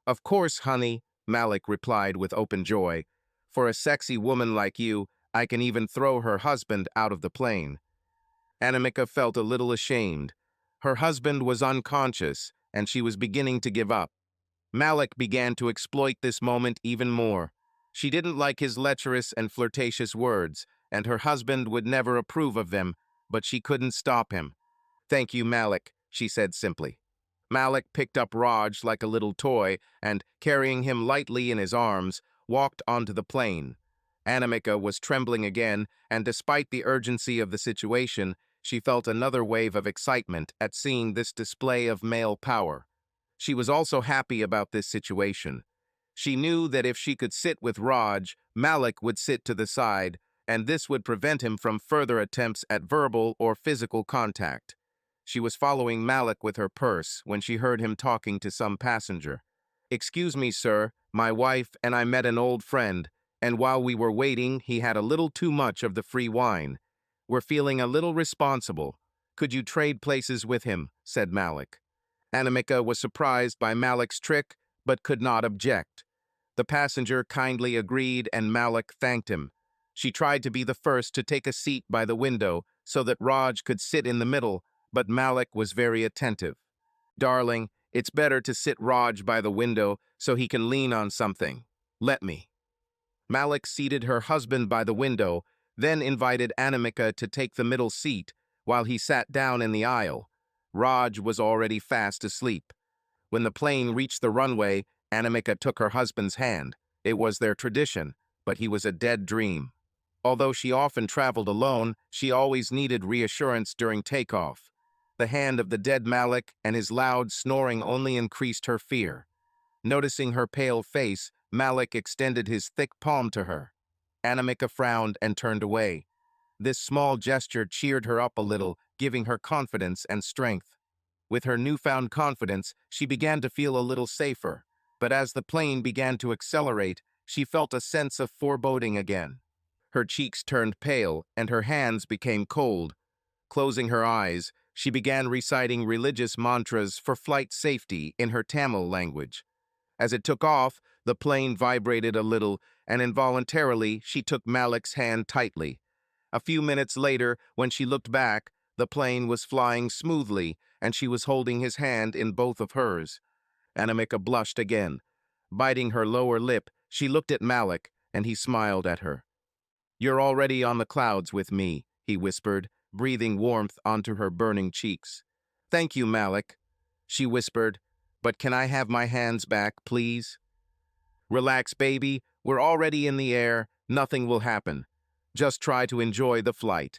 Speaker 1: Of course, honey, Malik replied with open joy. For a sexy woman like you, I can even throw her husband out of the plane. Anamika felt a little ashamed. Her husband was unconscious, and she was beginning to give up. Malik began to exploit this moment even more. She didn't like his lecherous and flirtatious words, and her husband would never approve of them, but she couldn't stop him. Thank you, Malik, she said simply. Malik picked up Raj like a little toy and, carrying him lightly in his arms, walked onto the plane. Anamika was trembling again, and despite the urgency of the situation, she felt another wave of excitement at seeing this display of male power. She was also happy about this situation. She knew that if she could sit with Raj, Malik would sit to the side, and this would prevent him from further attempts at verbal or physical contact. She was following Malik with her purse when she heard him talking to some passenger. Excuse me, sir, my wife and I met an old friend, and while we were waiting, he had a little too much of the free wine. We're feeling a little responsible. Could you trade places with him? Said Malik. Anamika was surprised by Malik's trick, but could not object. The passenger kindly agreed and Malik thanked him. She tried to be the first to take a seat by the window so that Raj could sit in the middle, but Malik was very attentive. Darling, it's better to sit Raj by the window so he can lean on something. Let me. Malik seated her husband by the window, then invited Anamika to take the middle seat while he sat down in the aisle. Raj was already fast asleep. When the plane reached the runway, Anamika took her husband's hand. It was their tradition, but he was a dead dream. Although she often traveled alone, she always needed reassurance during takeoff. The hand of the dead Malik and his loud snoring only increased her fear. Noticing her pale face, Malik extended his thick palm to her. Anamika frowned and turned away. This small gesture cheered her up a little, giving her confidence and strength. With her newfound confidence, she began to feel a little safer, but as the plane began to accelerate, she felt a sense of foreboding again. Her cheeks turned pale and her hands became cold. Closing her eyes, she began reciting religious mantras for flight safety in her Tamil language. As it took off, the plane vibrated a little, and involuntarily she took Malik's hand tightly. A few minutes later, when she looked back, the plane was flying smoothly, and she was holding his hand in both of hers. Anamika blushed again. Biting her lower lip, she looked at Malik, and he smiled at her. You're already on the clouds with me, he whispered, breathing warmth onto her burning cheeks. Thank you, Malik, she whispered, but can I have my hands back, please? Relax, baby, we're already in the air, nothing will happen. Just try to enjoy the flight.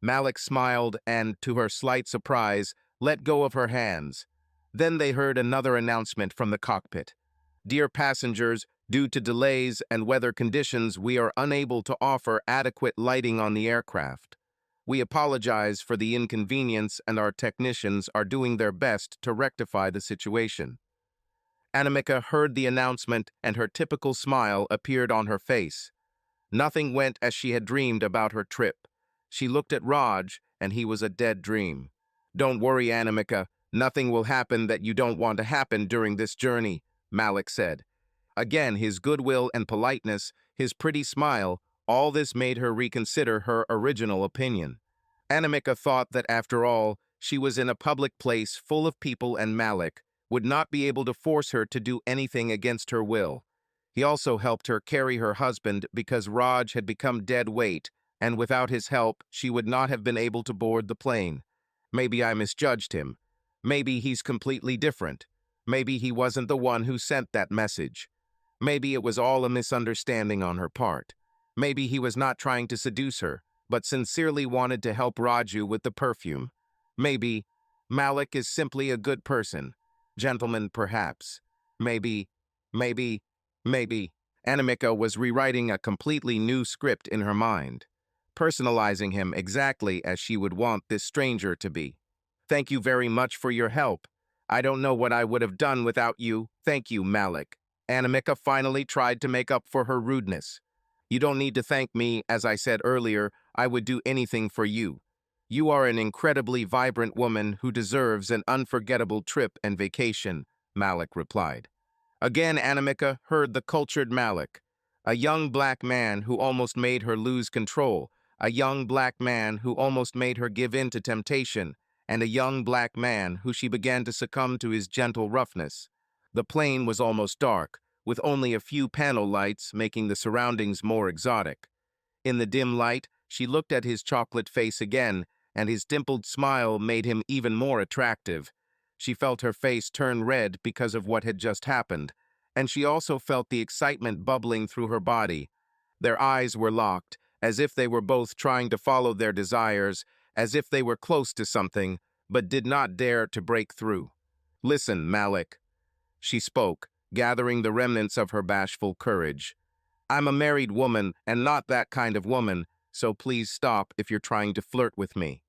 Speaker 1: Malik smiled and, to her slight surprise, let go of her hands. Then they heard another announcement from the cockpit. Dear passengers, due to delays and weather conditions, we are unable to offer adequate lighting on the aircraft. We apologize for the inconvenience and our technicians are doing their best to rectify the situation. Anamika heard the announcement and her typical smile appeared on her face. Nothing went as she had dreamed about her trip. She looked at Raj, and he was a dead dream. Don't worry, Anamika. Nothing will happen that you don't want to happen during this journey, Malik said. Again, his goodwill and politeness, his pretty smile, all this made her reconsider her original opinion. Anamika thought that after all, she was in a public place full of people and Malik would not be able to force her to do anything against her will. He also helped her carry her husband because Raj had become dead weight, and without his help, she would not have been able to board the plane. Maybe I misjudged him. Maybe he's completely different. Maybe he wasn't the one who sent that message. Maybe it was all a misunderstanding on her part. Maybe he was not trying to seduce her, but sincerely wanted to help Raju with the perfume. Maybe Malik is simply a good person. Gentleman, perhaps. Maybe. Anamika was rewriting a completely new script in her mind, personalizing him exactly as she would want this stranger to be. Thank you very much for your help. I don't know what I would have done without you. Thank you, Malik. Anamika finally tried to make up for her rudeness. You don't need to thank me. As I said earlier, I would do anything for you. You are an incredibly vibrant woman who deserves an unforgettable trip and vacation, Malik replied. Again, Anamika heard the cultured Malik, a young black man who almost made her lose control, a young black man who almost made her give in to temptation, and a young black man who she began to succumb to his gentle roughness. The plane was almost dark, with only a few panel lights making the surroundings more exotic. In the dim light, she looked at his chocolate face again, and his dimpled smile made him even more attractive. She felt her face turn red because of what had just happened, and she also felt the excitement bubbling through her body. Their eyes were locked, as if they were both trying to follow their desires, as if they were close to something, but did not dare to break through. Listen, Malik, she spoke, gathering the remnants of her bashful courage. I'm a married woman and not that kind of woman, so please stop if you're trying to flirt with me.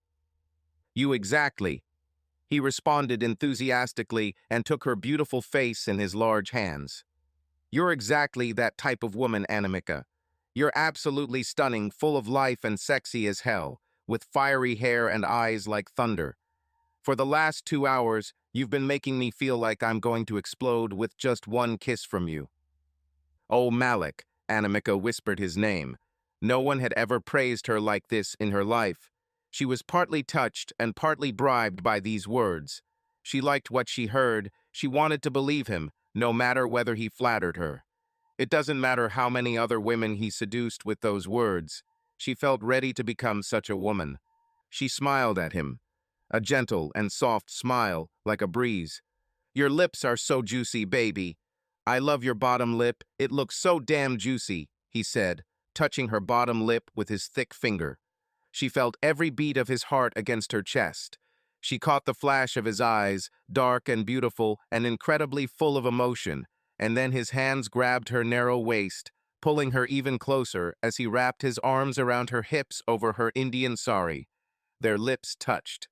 Speaker 1: You exactly, he responded enthusiastically and took her beautiful face in his large hands. You're exactly that type of woman, Anamika. You're absolutely stunning, full of life and sexy as hell, with fiery hair and eyes like thunder. For the last 2 hours, you've been making me feel like I'm going to explode with just one kiss from you. Oh, Malik, Anamika whispered his name. No one had ever praised her like this in her life. She was partly touched and partly bribed by these words. She liked what she heard. She wanted to believe him, no matter whether he flattered her. It doesn't matter how many other women he seduced with those words. She felt ready to become such a woman. She smiled at him, a gentle and soft smile like a breeze. Your lips are so juicy, baby. I love your bottom lip. It looks so damn juicy, he said, touching her bottom lip with his thick finger. She felt every beat of his heart against her chest. She caught the flash of his eyes, dark and beautiful and incredibly full of emotion, and then his hands grabbed her narrow waist, pulling her even closer as he wrapped his arms around her hips over her Indian sari. Their lips touched.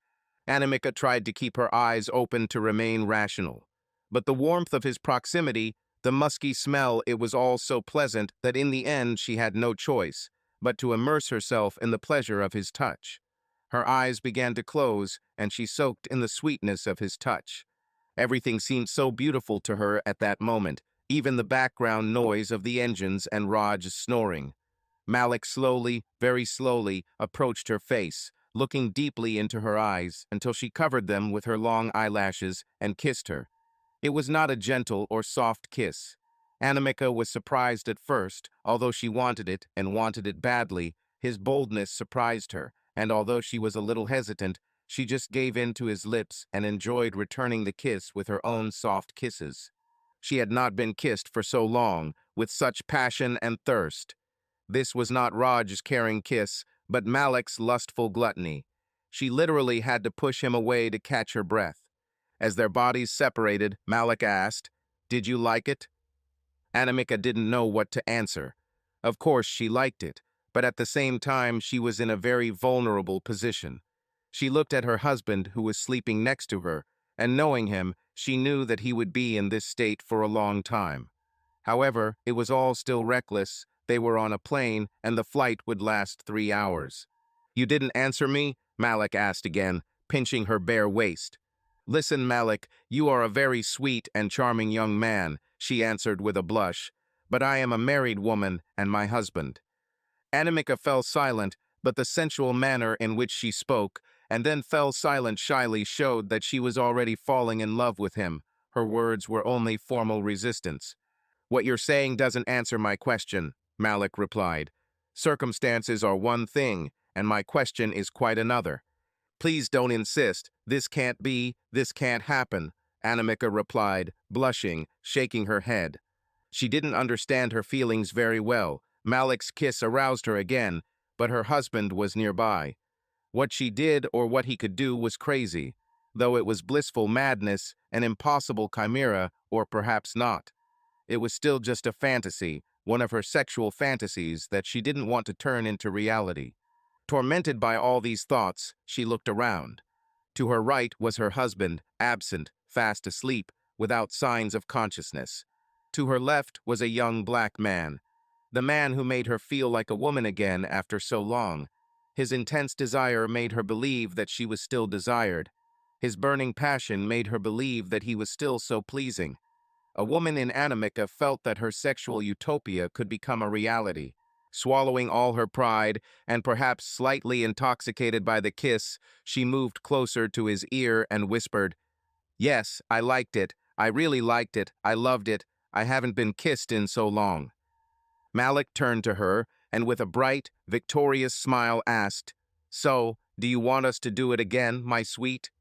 Speaker 1: Anamika tried to keep her eyes open to remain rational. But the warmth of his proximity, the musky smell, it was all so pleasant that in the end she had no choice but to immerse herself in the pleasure of his touch. Her eyes began to close, and she soaked in the sweetness of his touch. Everything seemed so beautiful to her at that moment, even the background noise of the engines and Raj's snoring. Malik slowly, very slowly, approached her face, looking deeply into her eyes until she covered them with her long eyelashes and kissed her. It was not a gentle or soft kiss. Anamika was surprised at first, although she wanted it and wanted it badly. His boldness surprised her, and although she was a little hesitant, she just gave in to his lips and enjoyed returning the kiss with her own soft kisses. She had not been kissed for so long, with such passion and thirst. This was not Raj's caring kiss, but Malik's lustful gluttony. She literally had to push him away to catch her breath. As their bodies separated, Malik asked, "Did you like it?" Anamika didn't know what to answer. Of course she liked it, but at the same time she was in a very vulnerable position. She looked at her husband who was sleeping next to her, and knowing him, she knew that he would be in this state for a long time. However, it was all still reckless. They were on a plane, and the flight would last 3 hours. "You didn't answer me?" Malik asked again, pinching her bare waist. "Listen, Malik, you are a very sweet and charming young man," she answered with a blush, "but I am a married woman and my husband." Anamika fell silent, but the sensual manner in which she spoke, and then fell silent shyly, showed that she was already falling in love with him. Her words were only formal resistance. "What you're saying doesn't answer my question," Malik replied. "Circumstances are one thing, and my question is quite another." "Please don't insist. This can't be, this can't happen," Anamika replied, blushing, shaking her head. She didn't understand her feelings very well. Malik's kiss aroused her again, but her husband was nearby. What she did or what he could do was crazy, though it was blissful madness, an impossible chimera, or perhaps not. It was still just a fantasy, one of her sexual fantasies that she didn't want to turn into reality. Tormented by all these thoughts, she looked around. To her right was her husband, absent, fast asleep, without signs of consciousness. To her left was a young black man, the man who made her feel like a woman again after so long. His intense desire made her believe that she was still desired. His burning passion made her believe that he was still so pleasing. A woman in Anamika felt that her sexual utopia could become a reality. Swallowing all her pride, and perhaps slightly intoxicated by the kiss, she moved closer to his ear and whispered, "Yes, I liked it. I really liked it. I loved it. I haven't been kissed in so long." Malik turned to her, and with a bright, victorious smile asked, "So, do you want us to do it again, my sweet?"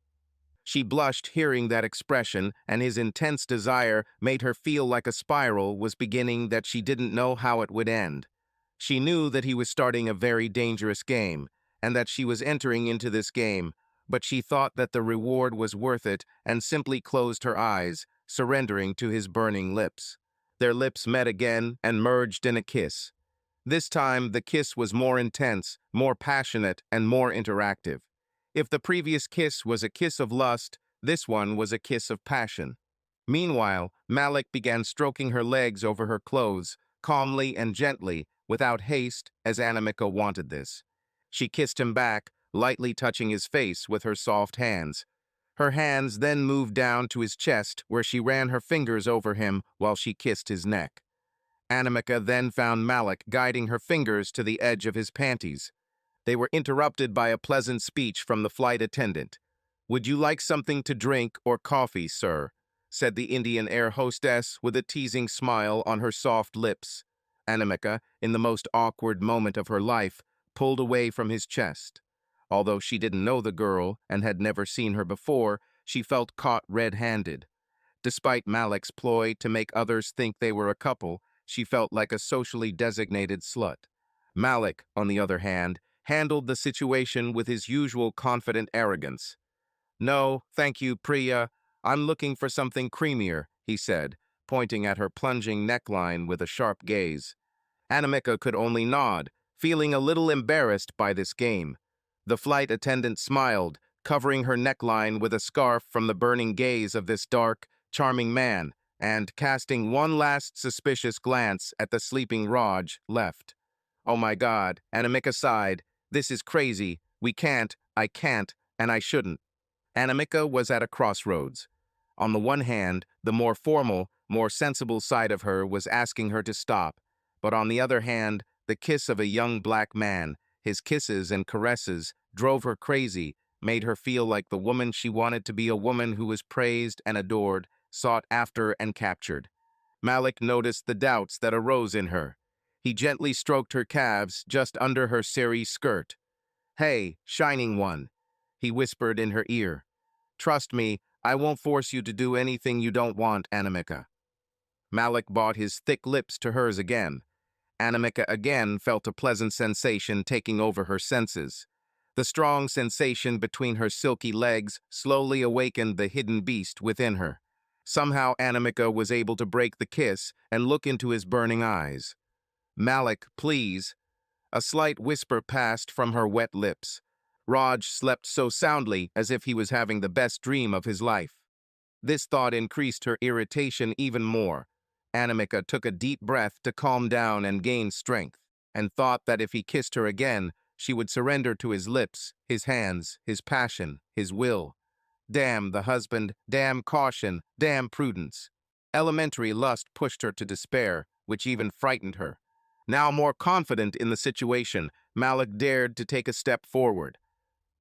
Speaker 1: She blushed hearing that expression, and his intense desire made her feel like a spiral was beginning that she didn't know how it would end. She knew that he was starting a very dangerous game, and that she was entering into this game, but she thought that the reward was worth it and simply closed her eyes, surrendering to his burning lips. Their lips met again and merged in a kiss. This time, the kiss was more intense, more passionate, and more interactive. If the previous kiss was a kiss of lust, this one was a kiss of passion. Meanwhile, Malik began stroking her legs over her clothes, calmly and gently, without haste, as Anamika wanted this. She kissed him back, lightly touching his face with her soft hands. Her hands then moved down to his chest, where she ran her fingers over him while she kissed his neck. Anamika then found Malik guiding her fingers to the edge of his panties. They were interrupted by a pleasant speech from the flight attendant. "Would you like something to drink or coffee, sir?" said the Indian air hostess with a teasing smile on her soft lips. Anamika, in the most awkward moment of her life, pulled away from his chest. Although she didn't know the girl and had never seen her before, she felt caught red-handed. Despite Malik's ploy to make others think they were a couple, she felt like a socially designated slut. Malik, on the other hand, handled the situation with his usual confident arrogance. "No, thank you, Priya. I'm looking for something creamier," he said, pointing at her plunging neckline with a sharp gaze. Anamika could only nod, feeling a little embarrassed by this game. The flight attendant smiled, covering her neckline with a scarf from the burning gaze of this dark, charming man, and, casting one last suspicious glance at the sleeping Raj, left. "Oh my God," Anamika sighed. "This is crazy. I can't, and I shouldn't." Anamika was at a crossroads. On the one hand, the more formal, more sensible side of her was asking her to stop, but on the other hand, the kiss of a young black man, his kisses and caresses, drove her crazy, made her feel like the woman she wanted to be, a woman who was praised and adored, sought after and captured. Malik noticed the doubts that arose in her. He gently stroked her calves just under her sari skirt. "Hey, shining one," he whispered in her ear. "Trust me, I won't force you to do anything you don't want, Anamika." Malik brought his thick lips to hers again. Anamika again felt a pleasant sensation taking over her senses. The strong sensation between her silky legs slowly awakened the hidden beast within her. Somehow Anamika was able to break the kiss and look into his burning eyes. "Malik, please." A slight whisper passed from her wet lips. Raj slept so soundly as if he was having the best dream of his life. This thought increased her irritation even more. Anamika took a deep breath to calm down and gain strength, and thought that if he kissed her again, she would surrender to his lips, his hands, his passion, his will. Damn the husband, damn caution, damn prudence. Elementary lust pushed her to despair, which even frightened her. Now more confident in the situation, Malik dared to take a step forward.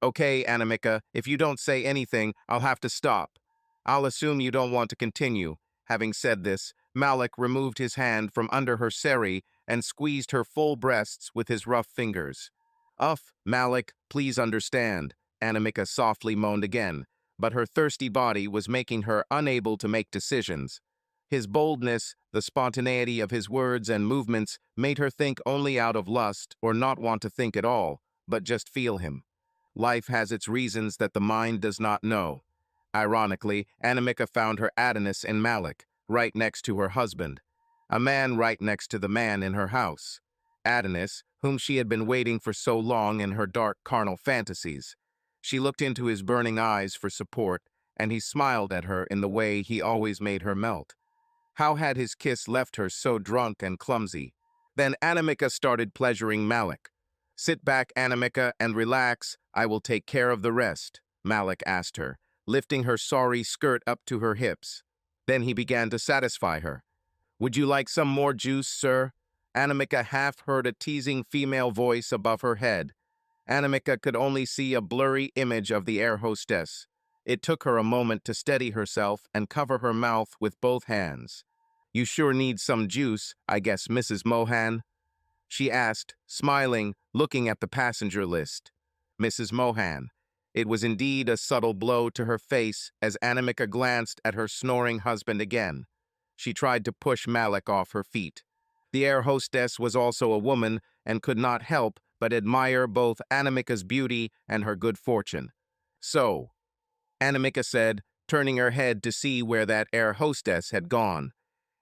Speaker 1: "Okay, Anamika, if you don't say anything, I'll have to stop. I'll assume you don't want to continue." Having said this, Malik removed his hand from under her sari and squeezed her full breasts with his rough fingers. Malik, please understand," Anamika softly moaned again, but her thirsty body was making her unable to make decisions. His boldness, the spontaneity of his words and movements made her think only out of lust or not want to think at all, but just feel him. Life has its reasons that the mind does not know. Ironically, Anamika found her Adonis in Malik, right next to her husband. A man right next to the man in her house. Adonis, whom she had been waiting for so long in her dark carnal fantasies. She looked into his burning eyes for support, and he smiled at her in the way he always made her melt. How had his kiss left her so drunk and clumsy? Then Anamika started pleasuring Malik. "Sit back, Anamika, and relax. I will take care of the rest," Malik asked her, lifting her sari skirt up to her hips. Then he began to satisfy her. "Would you like some more juice, sir?" Anamika half heard a teasing female voice above her head. Anamika could only see a blurry image of the air hostess. It took her a moment to steady herself and cover her mouth with both hands. "You sure need some juice, I guess, Mrs. Mohan?" she asked, smiling, looking at the passenger list. Mrs. Mohan. It was indeed a subtle blow to her face as Anamika glanced at her snoring husband again. She tried to push Malik off her feet. The air hostess was also a woman and could not help but admire both Anamika's beauty and her good fortune. "So," Anamika said, turning her head to see where that air hostess had gone.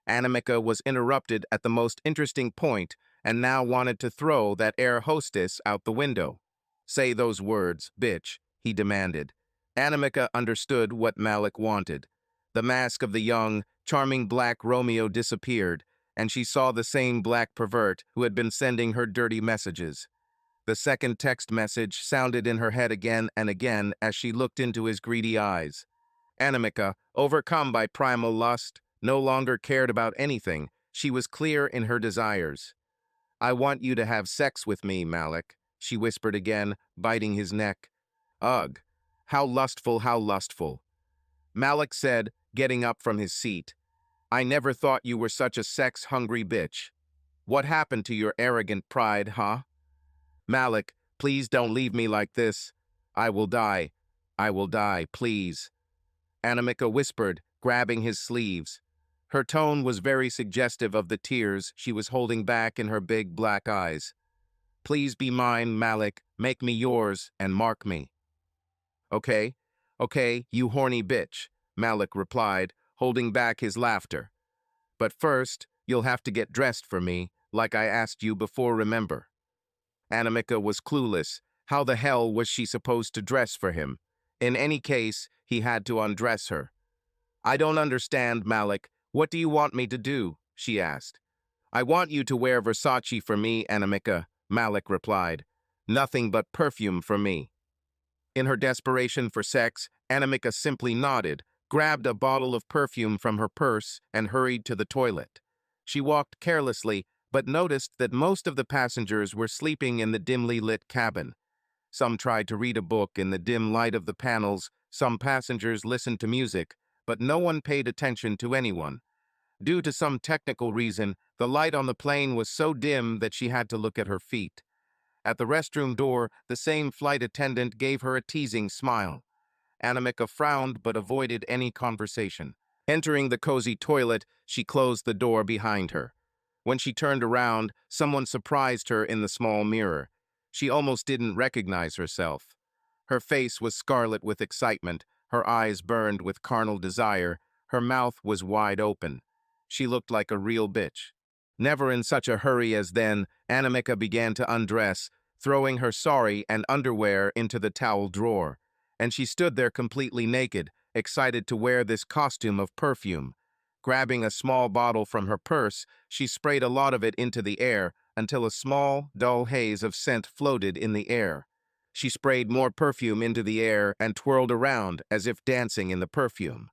Speaker 1: Anamika was interrupted at the most interesting point and now wanted to throw that air hostess out the window. "Say those words, bitch," he demanded. Anamika understood what Malik wanted. The mask of the young, charming black Romeo disappeared, and she saw the same black pervert who had been sending her dirty messages. The second text message sounded in her head again and again as she looked into his greedy eyes. Anamika, overcome by primal lust, no longer cared about anything. She was clear in her desires. "I want you to have sex with me, Malik," she whispered again, biting his neck. "Ugh, how lustful, how lustful." Malik said, getting up from his seat. "I never thought you were such a sex-hungry bitch. What happened to your arrogant pride, huh?" "Malik, please don't leave me like this. I will die. I will die, please," Anamika whispered, grabbing his sleeves. Her tone was very suggestive of the tears she was holding back in her big black eyes. "Please be mine, Malik. Make me yours and mark me." "Okay, okay, you horny bitch," Malik replied, holding back his laughter. "But first, you'll have to get dressed for me, like I asked you before, remember?" Anamika was clueless. How the hell was she supposed to dress for him? In any case, he had to undress her. "I don't understand, Malik. What do you want me to do?" she asked. "I want you to wear Versace for me, Anamika," Malik replied. "Nothing but perfume for me." In her desperation for sex, Anamika simply nodded, grabbed a bottle of perfume from her purse, and hurried to the toilet. She walked carelessly, but noticed that most of the passengers were sleeping in the dimly lit cabin. Some tried to read a book in the dim light of the panels, some passengers listened to music, but no one paid attention to anyone. Due to some technical reason, the light on the plane was so dim that she had to look at her feet. At the restroom door, the same flight attendant gave her a teasing smile. Anamika frowned but avoided any conversation. Entering the cozy toilet, she closed the door behind her. When she turned around, someone surprised her in the small mirror. She almost didn't recognize herself. Her face was scarlet with excitement, her eyes burned with carnal desire, her mouth was wide open. She looked like a real bitch. Never in such a hurry as then, Anamika began to undress, throwing her sari and underwear into the towel drawer. And she stood there completely naked, excited to wear this costume of perfume. Grabbing a small bottle from her purse, she sprayed a lot of it into the air until a small, dull haze of scent floated in the air. She sprayed more perfume into the air and twirled around as if dancing in the perfume.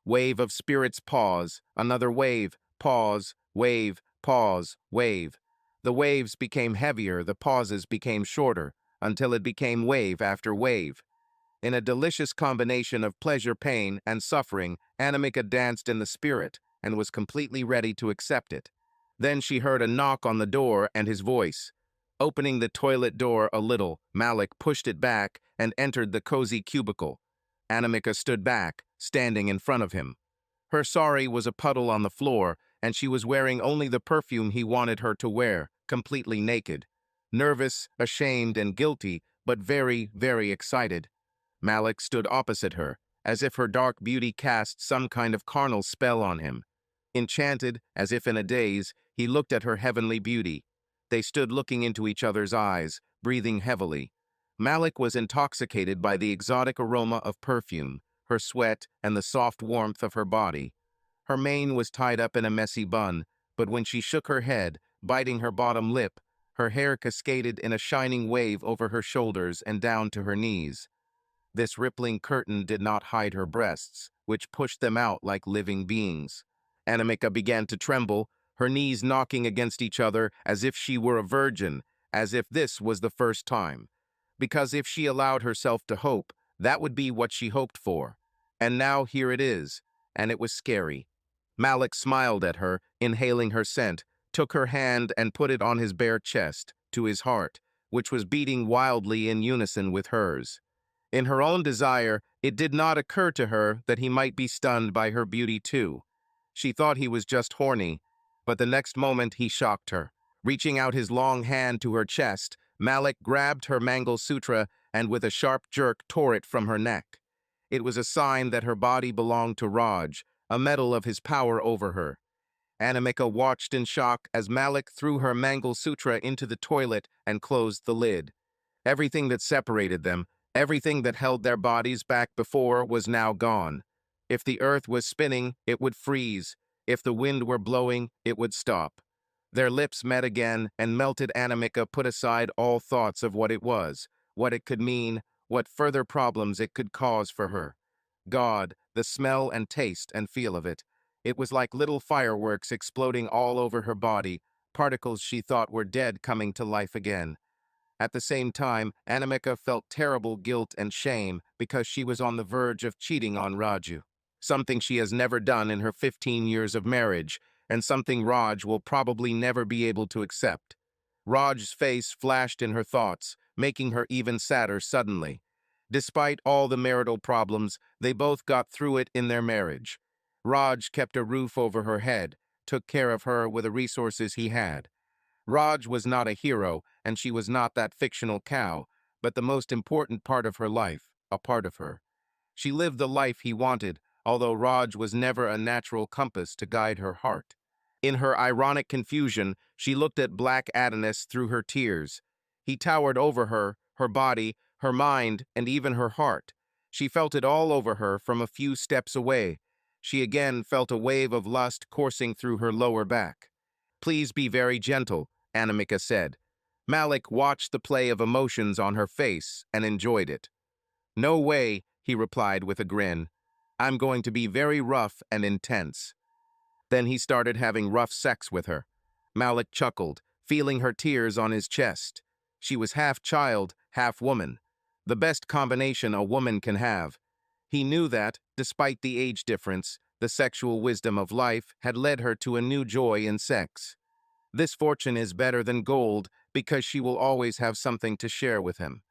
Speaker 1: Wave of spirits pause, another wave, pause, wave, pause, wave. The waves became heavier, the pauses became shorter, until it became wave after wave. In a delicious combination of pleasure, pain, and suffering, Anamika danced in the spirit and was completely ready to accept it. Then she heard a knock on the door and his voice. Opening the toilet door a little, Malik pushed it back and entered the cozy cubicle. Anamika stood back, standing in front of him. Her sari was a puddle on the floor, and she was wearing only the perfume he wanted her to wear, completely naked. Nervous, ashamed, and guilty, but very, very excited. Malik stood opposite her, as if her dark beauty cast some kind of carnal spell on him. Enchanted, as if in a daze, he looked at her heavenly beauty. They stood looking into each other's eyes, breathing heavily. Malik was intoxicated by the exotic aroma of perfume, her sweat, and the soft warmth of her body. Her mane was tied up in a messy bun, but when she shook her head, biting her bottom lip, her hair cascaded in a shining wave over her shoulders and down to her knees. This rippling curtain did not hide her breasts, which pushed them out like living beings. Anamika began to tremble, her knees knocking against each other as if she were a virgin, as if this was the first time. Because if she allowed herself to hope, that would be what she hoped for. And now here it is, and it was scary. Malik smiled at her, inhaling her scent, took her hand and put it on his bare chest, to his heart, which was beating wildly in unison with hers. In her own desire, it did not occur to her that he might be stunned by her beauty too. She thought he was just horny, but the next moment he shocked her. Reaching out his long hand to her chest, Malik grabbed her Mangal Sutra and with a sharp jerk tore it from her neck. It was a sign that her body belonged to Raj, a medal of his power over her. Anamika watched in shock as Malik threw her Mangal Sutra into the toilet and closed the lid. Everything that separated them, everything that held their bodies back before, was now gone. If the earth was spinning, it would freeze. If the wind were blowing, it would stop. Their lips met again, and melted Anamika put aside all thoughts of what it was, what it could mean, what further problems it could cause for her. God, the smell and taste and feel of it. It was like little fireworks exploding all over her body, particles she thought were dead coming to life again. At the same time, Anamika felt terrible guilt and shame because she was on the verge of cheating on Raju, something she has never done in her 15 years of marriage, and something Raj will probably never be able to accept. Raj's face flashed in her thoughts, making her even sadder suddenly. Despite all the marital problems, they both got through it in their marriage. Raj kept a roof over her head, took care of her with the resources he had. Raj was not a hero, and she was not that fictional cow, but the most important part of her life, a part of her. She lived the life he wanted, although Raj was never a natural compass to guide her heart. In her ironic confusion, she looked at Black Adonis through her tears. He towered over her, her body, her mind, and even her heart. She felt it all over her from a few steps away. She again felt a wave of lust coursing through her lower back. "Please be very gentle," Anamika said. Malik watched the play of emotions on her face and enjoyed it. "No way," he replied with a grin. "I'm going to be very rough and intense." Then he started having rough sex with her. Malik chuckled, feeling her tears on his chest. She was half child, half woman. The best combination a woman can have. He knew that, despite the age difference, The sexual wisdom of life had led her to a new joy in sex. This fortune is better than gold because she will always have something to share with him.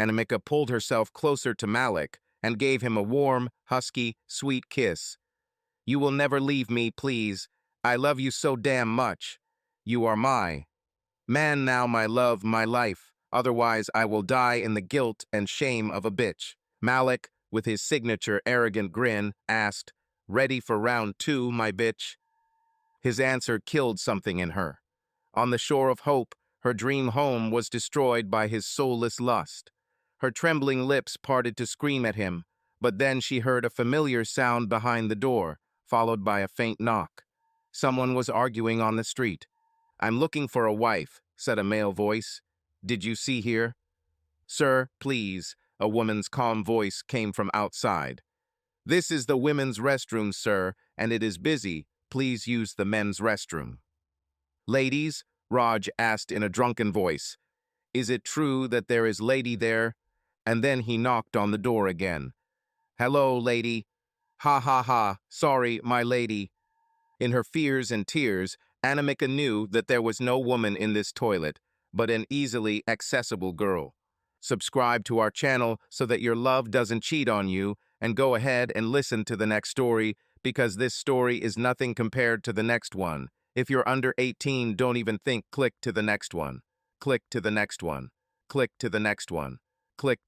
Speaker 1: Anamika pulled herself closer to Malik and gave him a warm, husky, sweet kiss. You will never leave me, please. I love you so damn much. You are my man now, my love, my life. Otherwise, I will die in the guilt and shame of a bitch. Malik, with his signature arrogant grin, asked, Ready for round two, my bitch? His answer killed something in her. On the shore of hope, her dream home was destroyed by his soulless lust. Her trembling lips parted to scream at him, but then she heard a familiar sound behind the door, followed by a faint knock. Someone was arguing on the street. I'm looking for a wife, said a male voice. Did you see here? Sir, please, a woman's calm voice came from outside. This is the women's restroom, sir, and it is busy. Please use the men's restroom. Ladies, Raj asked in a drunken voice, is it true that there is lady there? And then he knocked on the door again. Hello, lady. Ha ha ha, sorry, my lady. In her fears and tears, Anamika knew that there was no woman in this toilet, but an easily accessible girl. Subscribe to our channel so that your love doesn't cheat on you, and go ahead and listen to the next story, because this story is nothing compared to the next one. If you're under 18, don't even think, click to the next one. Click to the next one. Click to the next one. Click